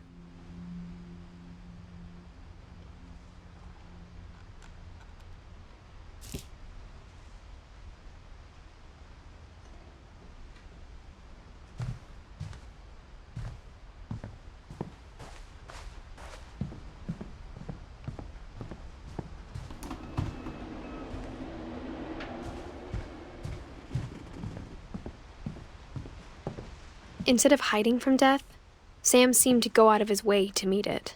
Instead of hiding from death, Sam seemed to go out of his way to meet it.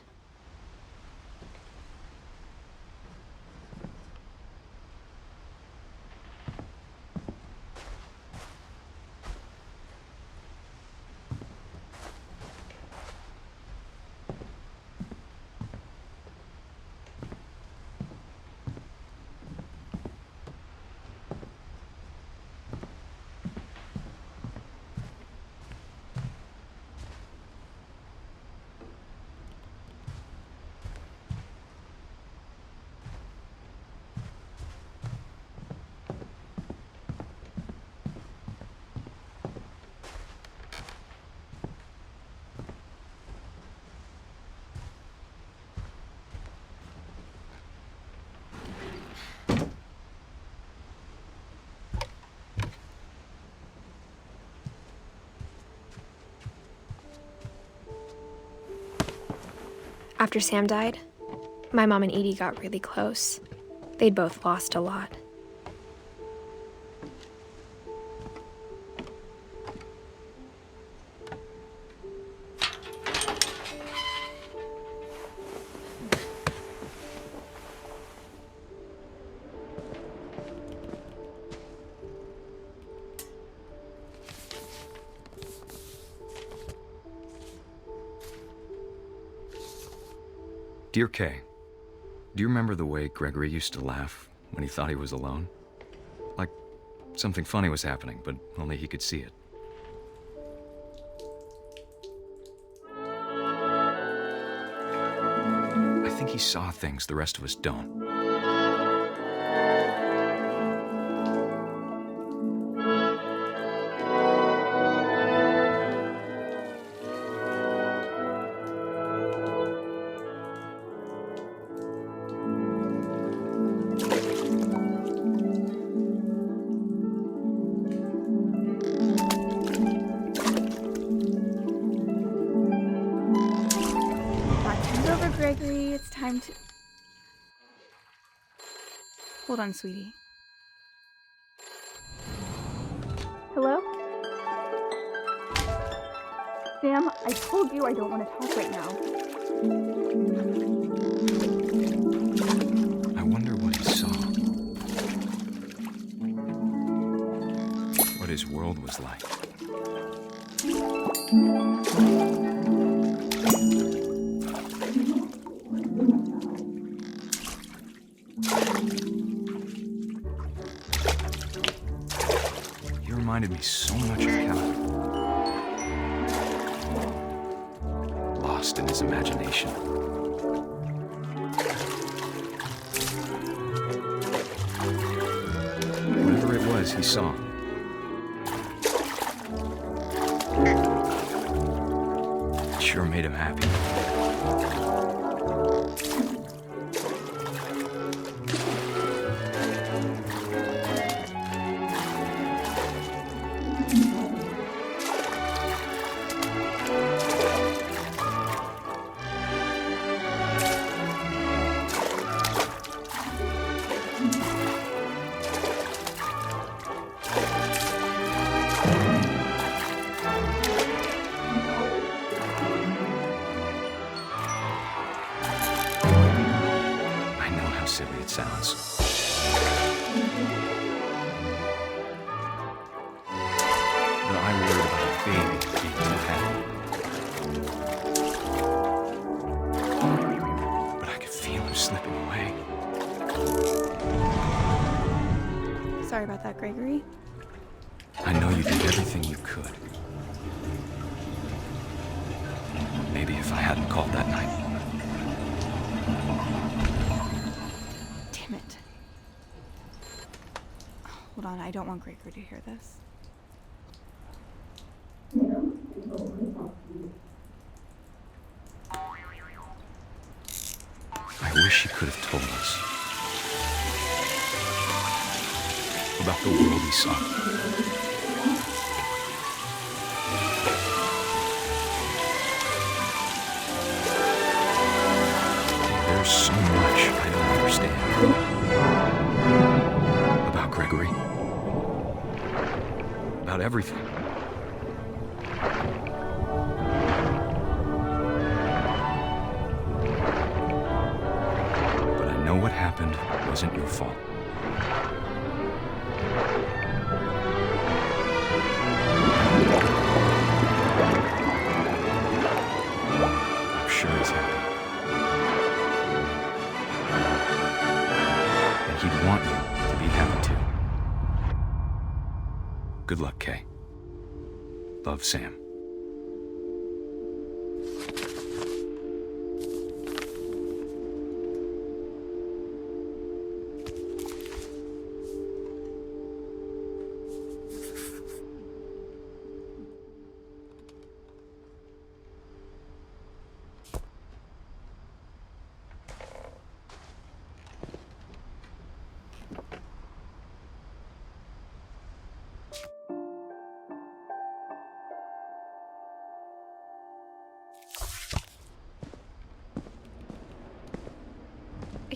After Sam died, my mom and Edie got really close. They'd both lost a lot. Dear Kay, do you remember the way Gregory used to laugh when he thought he was alone? Like something funny was happening, but only he could see it. I think he saw things the rest of us don't. Gregory, it's time to... Hold on, sweetie. Hello? Sam, I told you I don't want to talk right now. I wonder what he saw. What his world was like. He reminded me so much of Calvin. Lost in his imagination. Whatever it was he saw. It sure made him happy. Silly it sounds. But I worried about a baby being too happy. But I could feel him slipping away. Sorry about that, Gregory. I know you did everything you could. Maybe if I hadn't called that night. Damn it. Hold on, I don't want Gregory to hear this. I wish he could have told us about the world he saw. There's so much I don't understand about Gregory, about everything. But I know what happened wasn't your fault. I'm sure he's happy. And he'd want you to be happy too. Good luck, Kay. Love, Sam.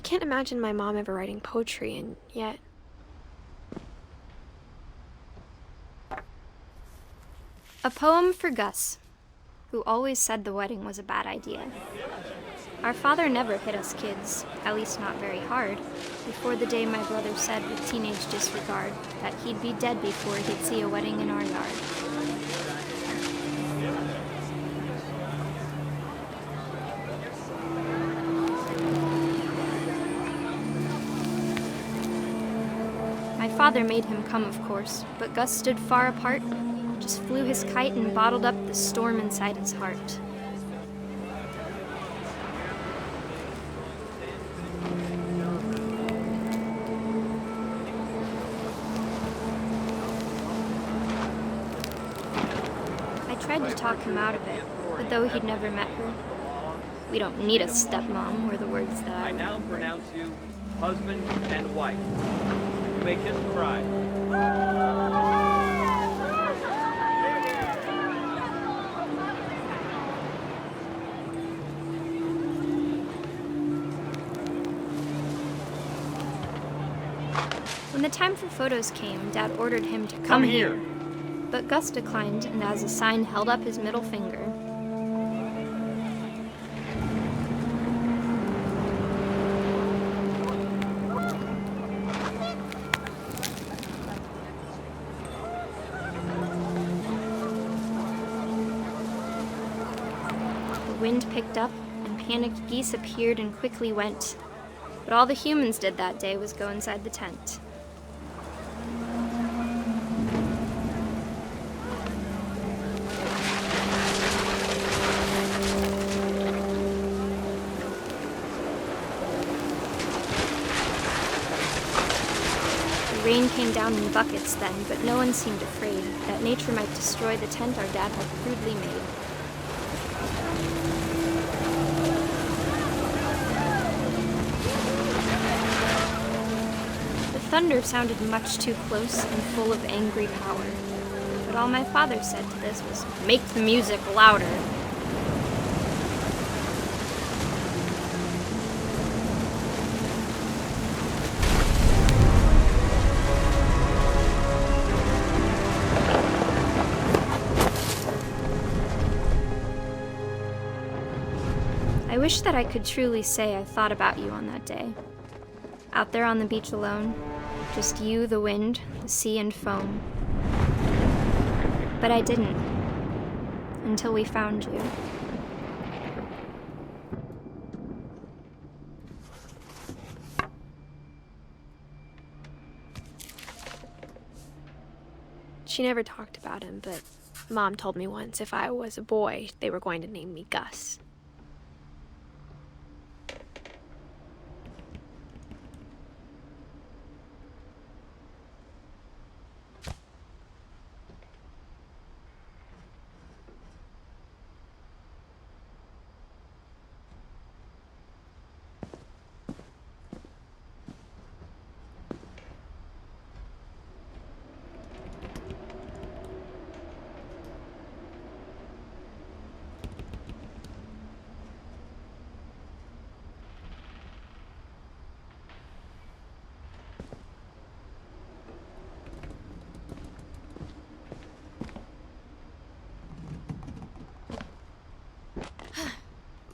can't imagine my mom ever writing poetry, and yet... A poem for Gus, who always said the wedding was a bad idea. Our father never hit us kids, at least not very hard, before the day my brother said with teenage disregard that he'd be dead before he'd see a wedding in our yard. My father made him come, of course, but Gus stood far apart, just flew his kite and bottled up the storm inside his heart. I tried to talk him out of it, but though he'd never met her, "We don't need a stepmom," were the words that I now pronounce you husband and wife. You may kiss the bride. When the time for photos came, Dad ordered him to come here. But Gus declined, and as a sign held up his middle finger. The wind picked up, and panicked geese appeared and quickly went. But all the humans did that day was go inside the tent. The rain came down in buckets then, but no one seemed afraid that nature might destroy the tent our dad had crudely made. The thunder sounded much too close and full of angry power, but all my father said to this was, "Make the music louder." I wish that I could truly say I thought about you on that day. Out there on the beach alone, just you, the wind, the sea, and foam. But I didn't, until we found you. She never talked about him, but Mom told me once if I was a boy, they were going to name me Gus.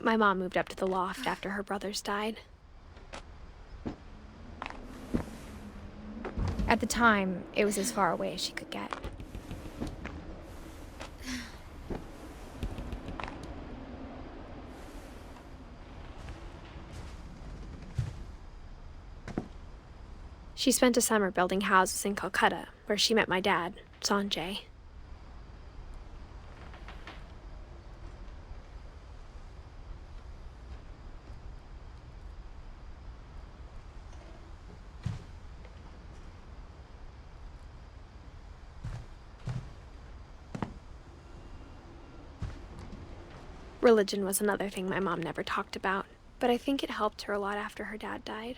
My mom moved up to the loft after her brothers died. At the time, it was as far away as she could get. She spent a summer building houses in Calcutta, where she met my dad, Sanjay. Religion was another thing my mom never talked about, but I think it helped her a lot after her dad died.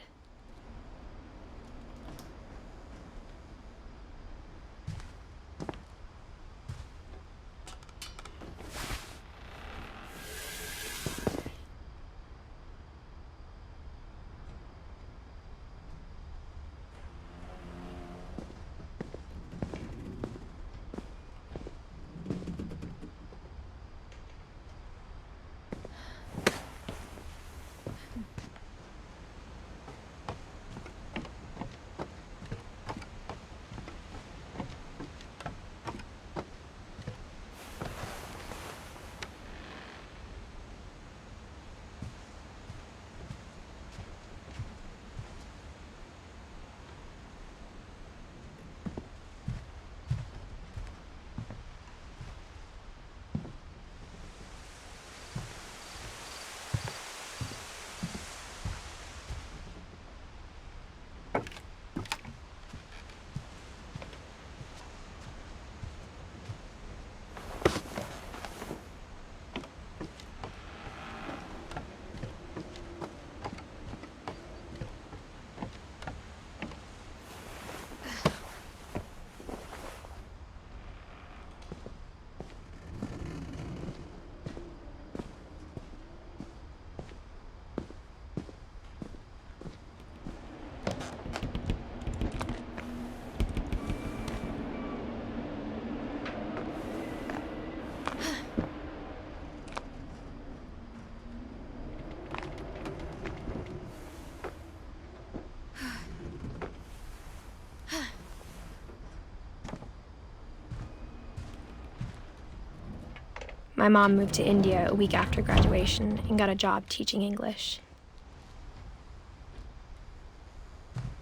My mom moved to India a week after graduation and got a job teaching English.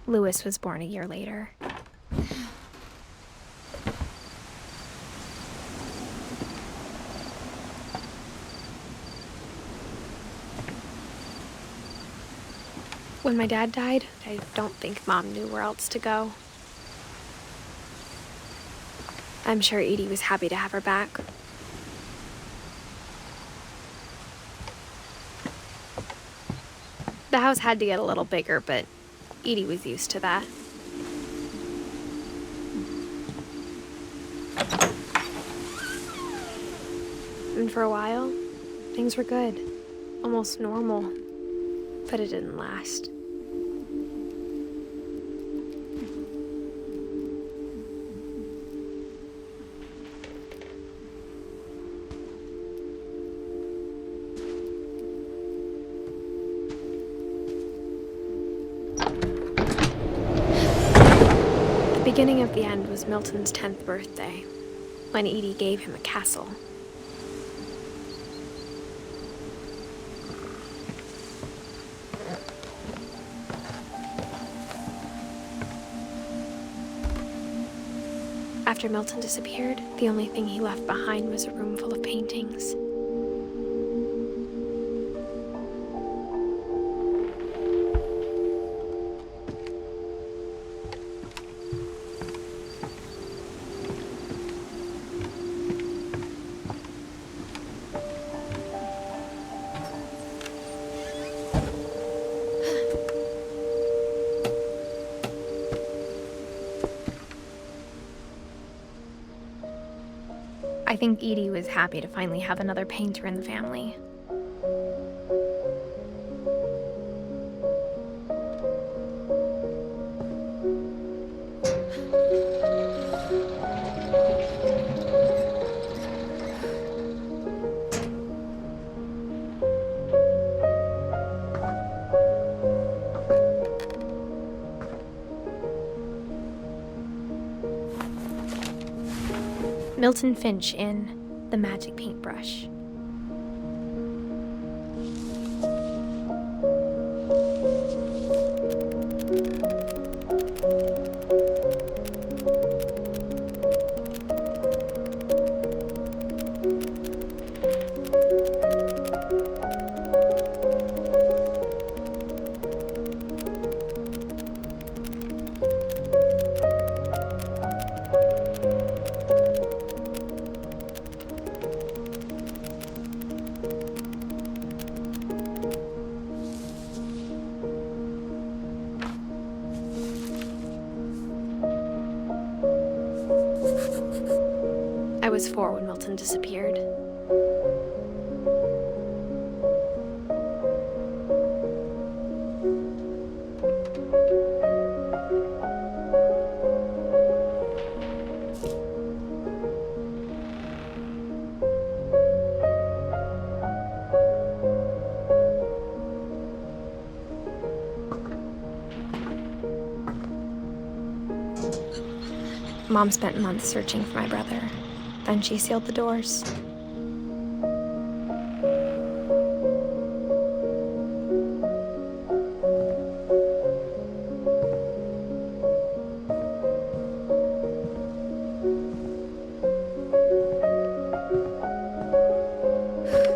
Louis was born a year later. When my dad died, I don't think Mom knew where else to go. I'm sure Edie was happy to have her back. The house had to get a little bigger, but Edie was used to that. And for a while, things were good, almost normal, but it didn't last. The beginning of the end was Milton's 10th birthday, when Edie gave him a castle. After Milton disappeared, the only thing he left behind was a room full of paintings. I think Edie was happy to finally have another painter in the family. Milton Finch in The Magic Paintbrush. I was 4 when Milton disappeared. Mom spent months searching for my brother. Then she sealed the doors.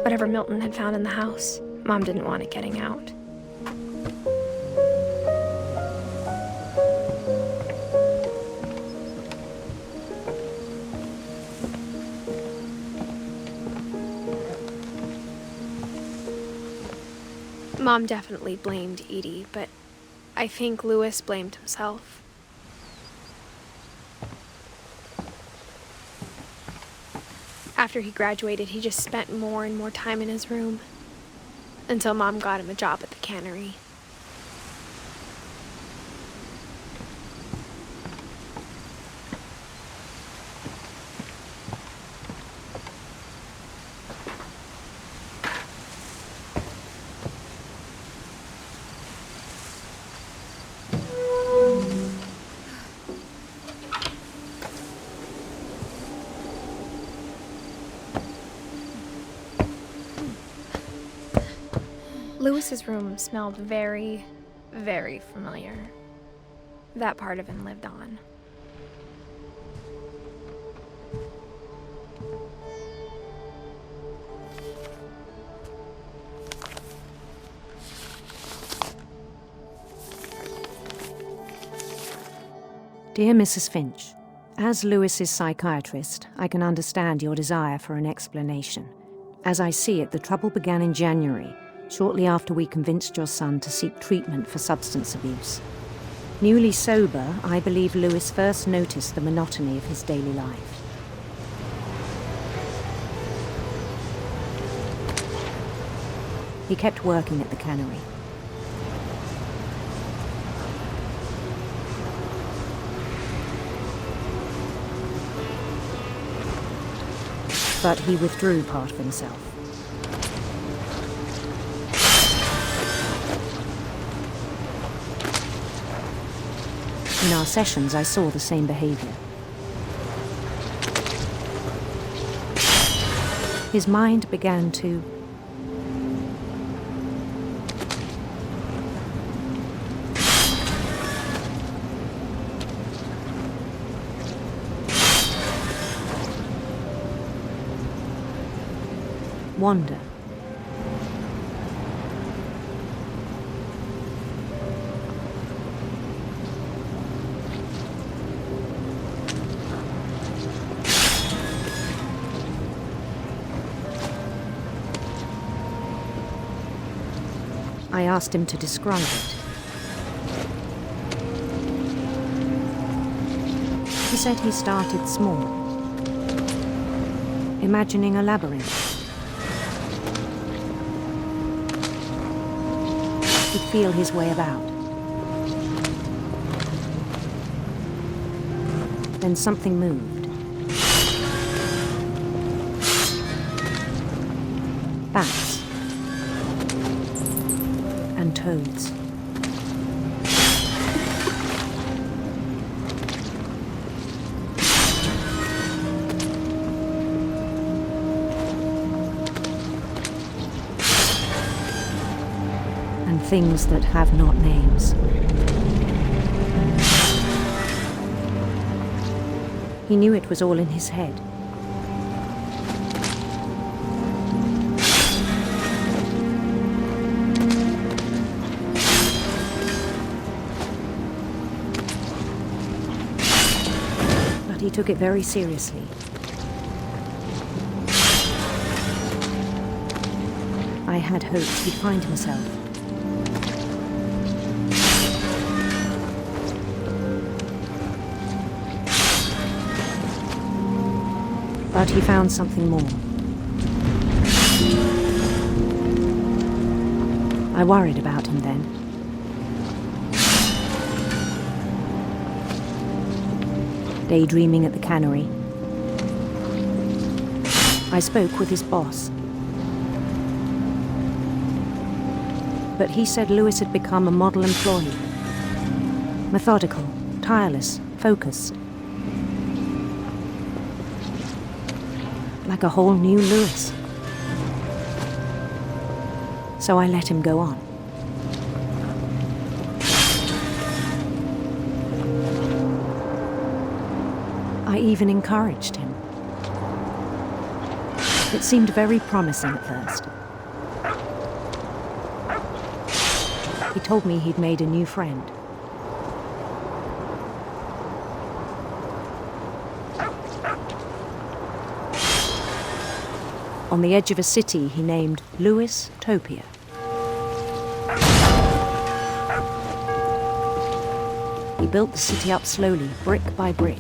Whatever Milton had found in the house, Mom didn't want it getting out. Mom definitely blamed Edie, but I think Louis blamed himself. After he graduated, he just spent more and more time in his room, until Mom got him a job at the cannery. Lewis's room smelled very, very familiar. That part of him lived on. Dear Mrs. Finch, as Lewis's psychiatrist, I can understand your desire for an explanation. As I see it, the trouble began in January, shortly after we convinced your son to seek treatment for substance abuse. Newly sober, I believe Lewis first noticed the monotony of his daily life. He kept working at the cannery. But he withdrew part of himself. In our sessions, I saw the same behavior. His mind began to wander. I asked him to describe it. He said he started small, imagining a labyrinth. He'd feel his way about. Then something moved. Bats. And toads. And things that have not names. He knew it was all in his head. But he took it very seriously. I had hoped he'd find himself. But he found something more. I worried about him then. Daydreaming at the cannery, I spoke with his boss. But he said Lewis had become a model employee. Methodical, tireless, focused. Like a whole new Lewis. So I let him go on. I even encouraged him. It seemed very promising at first. He told me he'd made a new friend. On the edge of a city he named Lewis Topia. He built the city up slowly, brick by brick.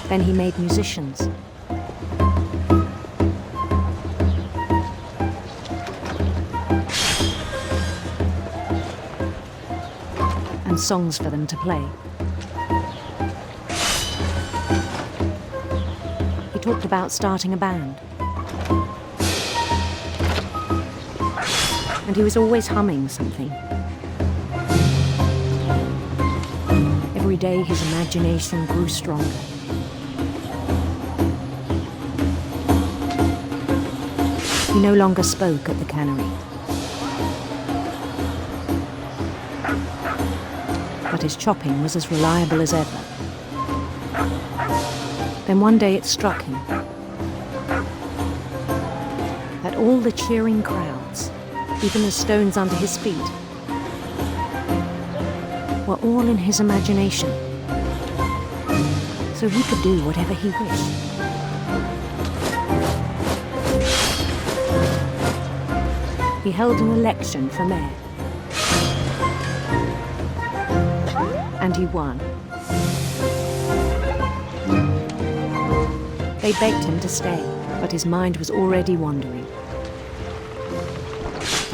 Then he made musicians. And songs for them to play. He talked about starting a band. And he was always humming something. Every day his imagination grew stronger. He no longer spoke at the cannery. But his chopping was as reliable as ever. Then one day it struck him that all the cheering crowds, even the stones under his feet, were all in his imagination, so he could do whatever he wished. He held an election for mayor, and he won. They begged him to stay, but his mind was already wandering.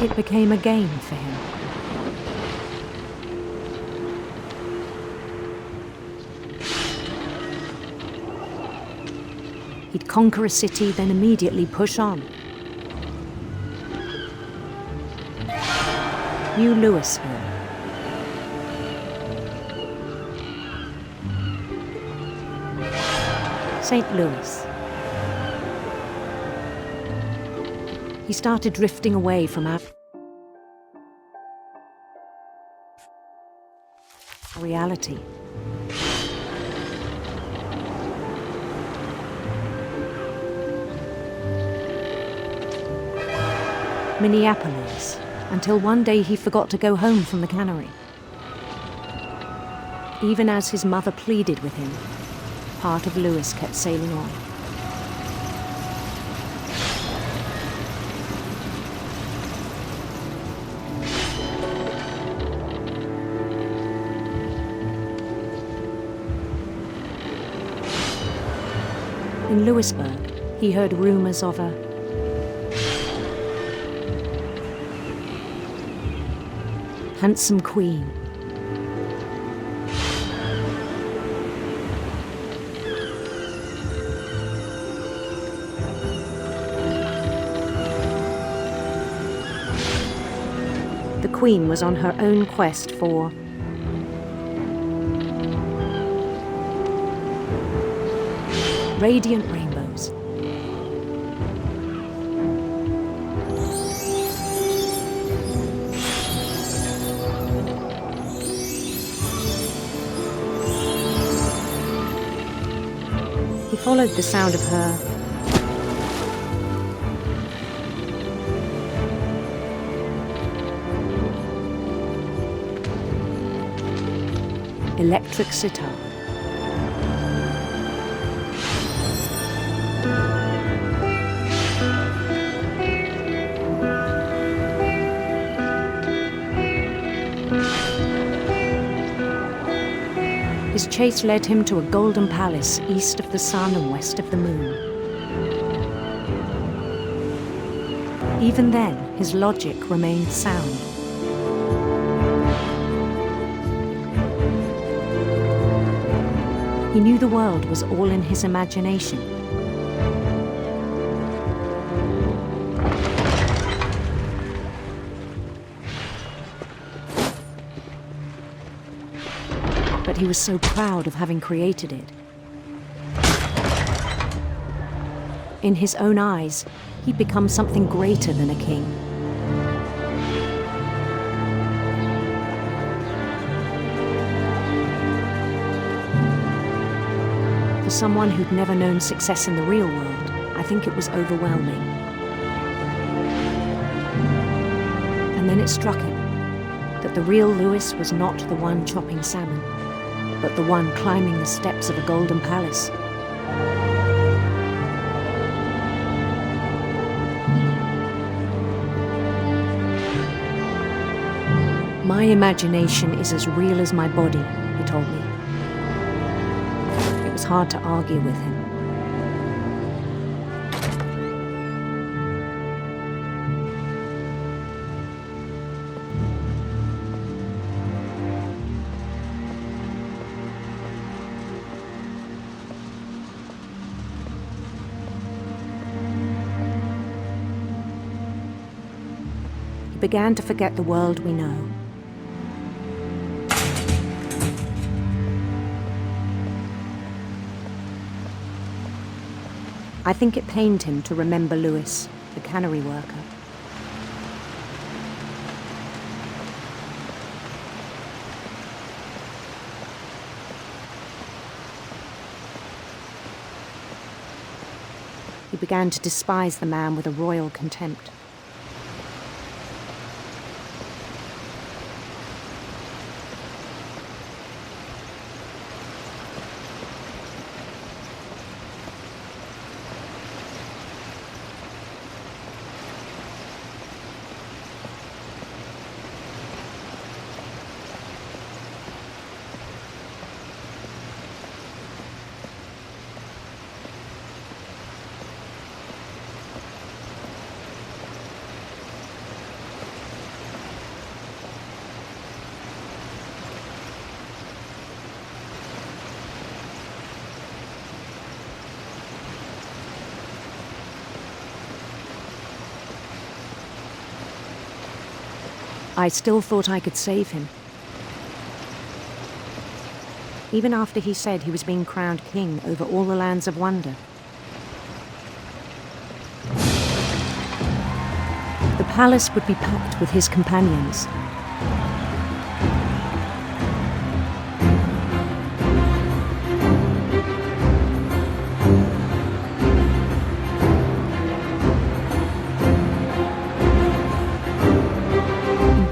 It became a game for him. He'd conquer a city, then immediately push on. New Louisville. St. Louis. He started drifting away from our reality. Minneapolis, until one day he forgot to go home from the cannery. Even as his mother pleaded with him, part of Louis kept sailing on. In Louisburg, he heard rumors of a handsome queen. The queen was on her own quest for radiant rainbows. He followed the sound of her electric sitar. His chase led him to a golden palace east of the sun and west of the moon. Even then, his logic remained sound. He knew the world was all in his imagination. But he was so proud of having created it. In his own eyes, he'd become something greater than a king. For someone who'd never known success in the real world, I think it was overwhelming. And then it struck him that the real Louis was not the one chopping salmon, but the one climbing the steps of a golden palace. My imagination is as real as my body, he told me. It was hard to argue with him. He began to forget the world we know. I think it pained him to remember Louis. the cannery worker. He began to despise the man with a royal contempt. I still thought I could save him. Even after he said he was being crowned king over all the lands of wonder. The palace would be packed with his companions.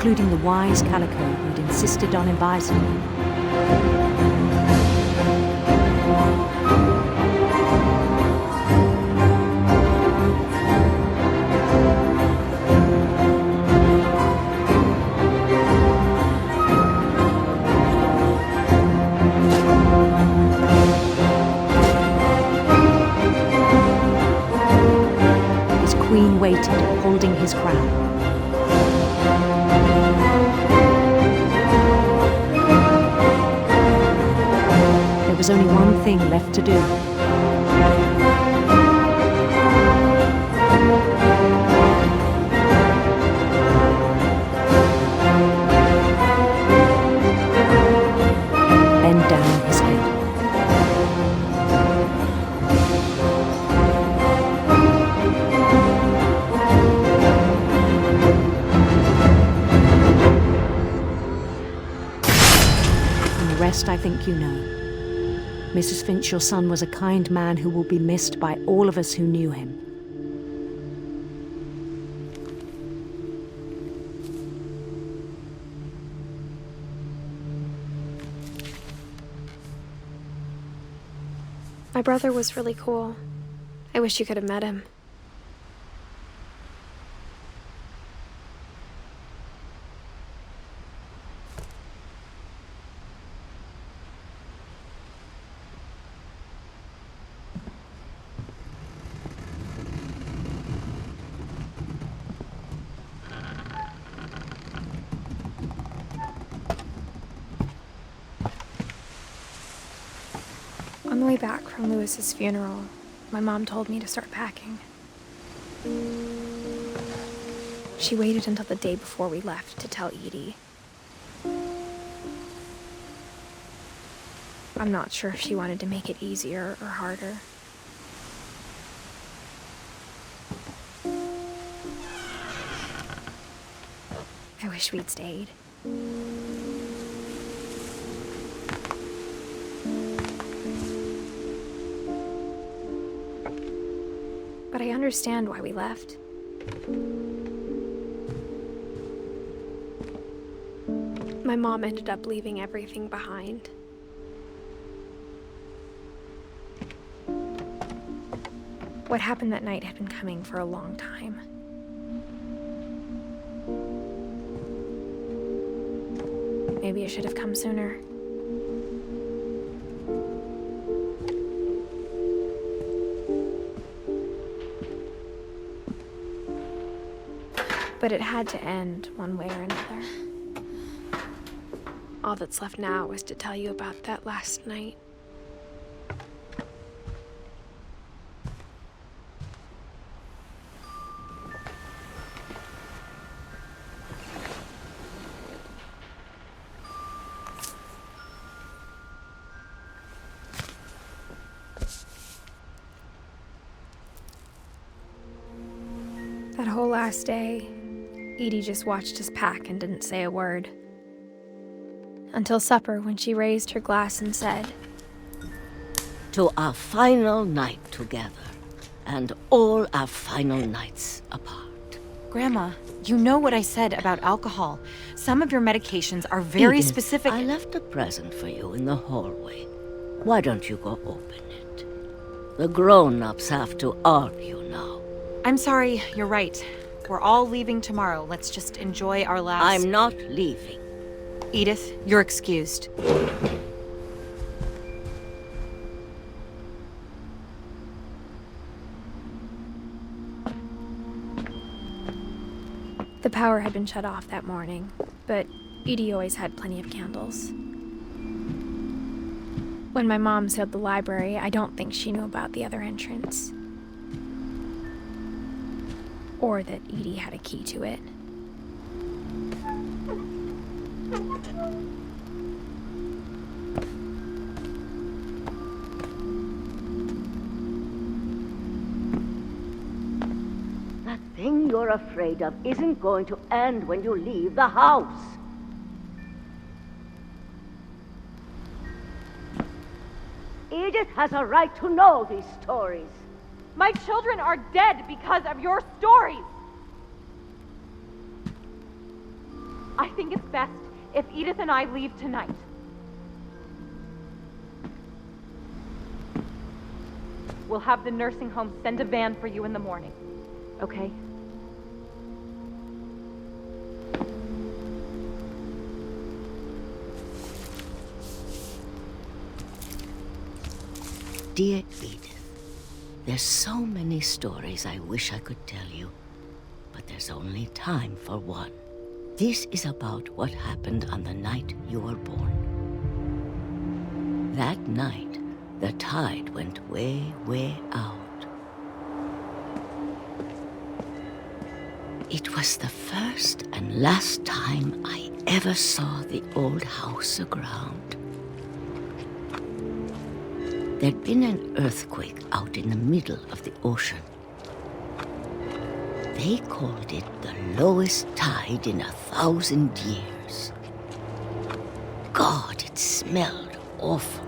Including the wise Calico who'd insisted on advising me. His queen waited, holding his crown. There was only one thing left to do. Bend down his head. And the rest I think you know. Mrs. Finch, your son was a kind man who will be missed by all of us who knew him. My brother was really cool. I wish you could have met him. On the way back from Lewis's funeral, my mom told me to start packing. She waited until the day before we left to tell Edie. I'm not sure if she wanted to make it easier or harder. I wish we'd stayed. But I understand why we left. My mom ended up leaving everything behind. What happened that night had been coming for a long time. Maybe it should have come sooner. But it had to end one way or another. All that's left now is to tell you about that last night. That whole last day, Edie just watched us pack and didn't say a word. Until supper, when she raised her glass and said, "To our final night together, and all our final nights apart." Grandma, you know what I said about alcohol. Some of your medications are very Edith, specific. I left a present for you in the hallway. Why don't you go open it? The grown-ups have to argue now. I'm sorry, you're right. We're all leaving tomorrow. Let's just enjoy our last... I'm not leaving. Edith, you're excused. The power had been shut off that morning, but Edie always had plenty of candles. When my mom sealed the library, I don't think she knew about the other entrance. Or that Edie had a key to it. That thing you're afraid of isn't going to end when you leave the house. Edith has a right to know these stories. My children are dead because of your stories. I think it's best if Edith and I leave tonight. We'll have the nursing home send a van for you in the morning, okay? Dear Edith, there's so many stories I wish I could tell you, but there's only time for one. This is about what happened on the night you were born. That night, the tide went way, way out. It was the first and last time I ever saw the old house aground. There'd been an earthquake out in the middle of the ocean. They called it the lowest tide in 1,000 years. God, it smelled awful.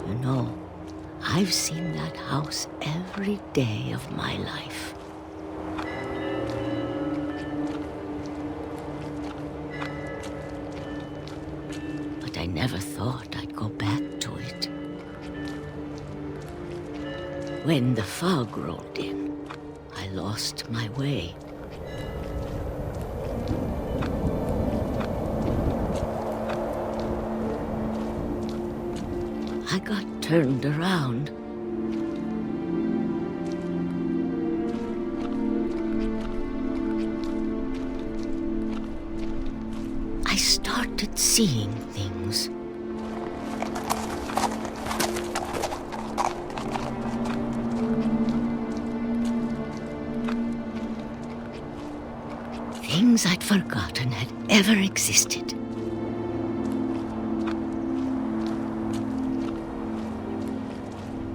You know, I've seen that house every day of my life. But I never thought I'd go back to it. When the fog rolled in, I lost my way. I got turned around. I started seeing things. Things I'd forgotten had ever existed.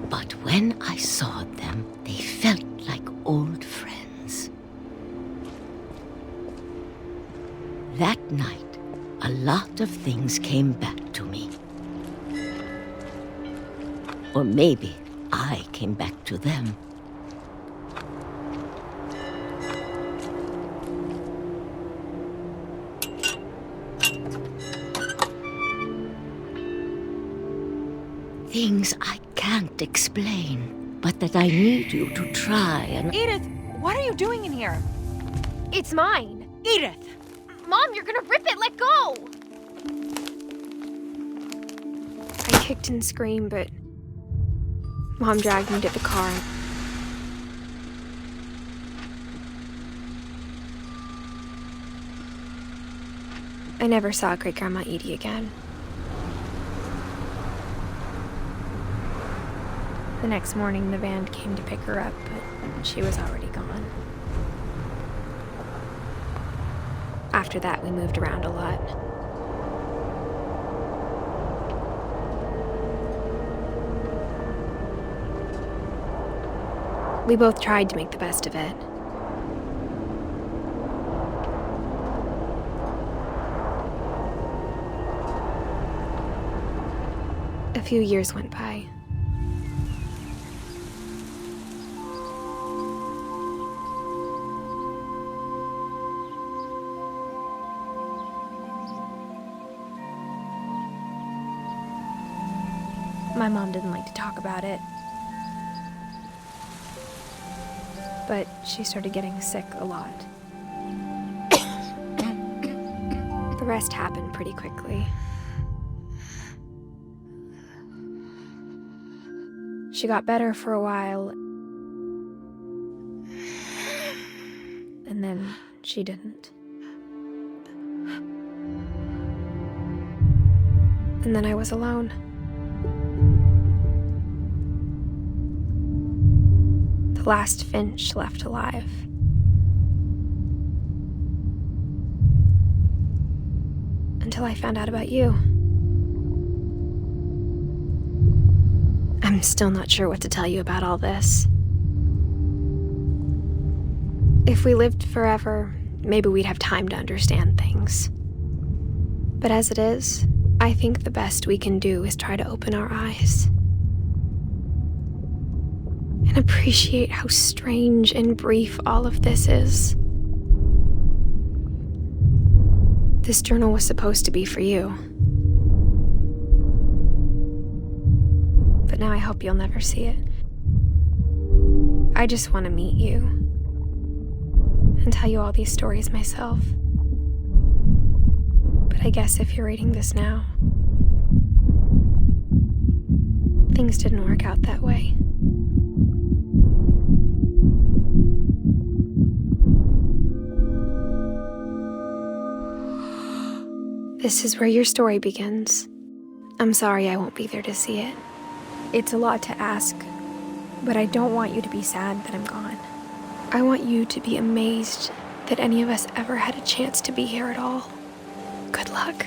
But when I saw them, they felt like old friends. That night, a lot of things came back to me. Or maybe I came back to them. Things I can't explain, but that I need you to try and... Edith, what are you doing in here? It's mine. Edith! Mom, you're gonna rip it! Let go! I kicked and screamed, but Mom dragged me to the car. I never saw Great-Grandma Edie again. The next morning, the van came to pick her up, but she was already gone. After that, we moved around a lot. We both tried to make the best of it. few years went by. My mom didn't like to talk about it, but she started getting sick a lot. The rest happened pretty quickly. She got better for a while, and then she didn't. And then I was alone. The last Finch left alive. Until I found out about you. I'm still not sure what to tell you about all this. If we lived forever, maybe we'd have time to understand things. But as it is, I think the best we can do is try to open our eyes. And appreciate how strange and brief all of this is. This journal was supposed to be for you. But now I hope you'll never see it. I just want to meet you and tell you all these stories myself. But I guess if you're reading this now, things didn't work out that way. This is where your story begins. I'm sorry I won't be there to see it. It's a lot to ask, but I don't want you to be sad that I'm gone. I want you to be amazed that any of us ever had a chance to be here at all. Good luck.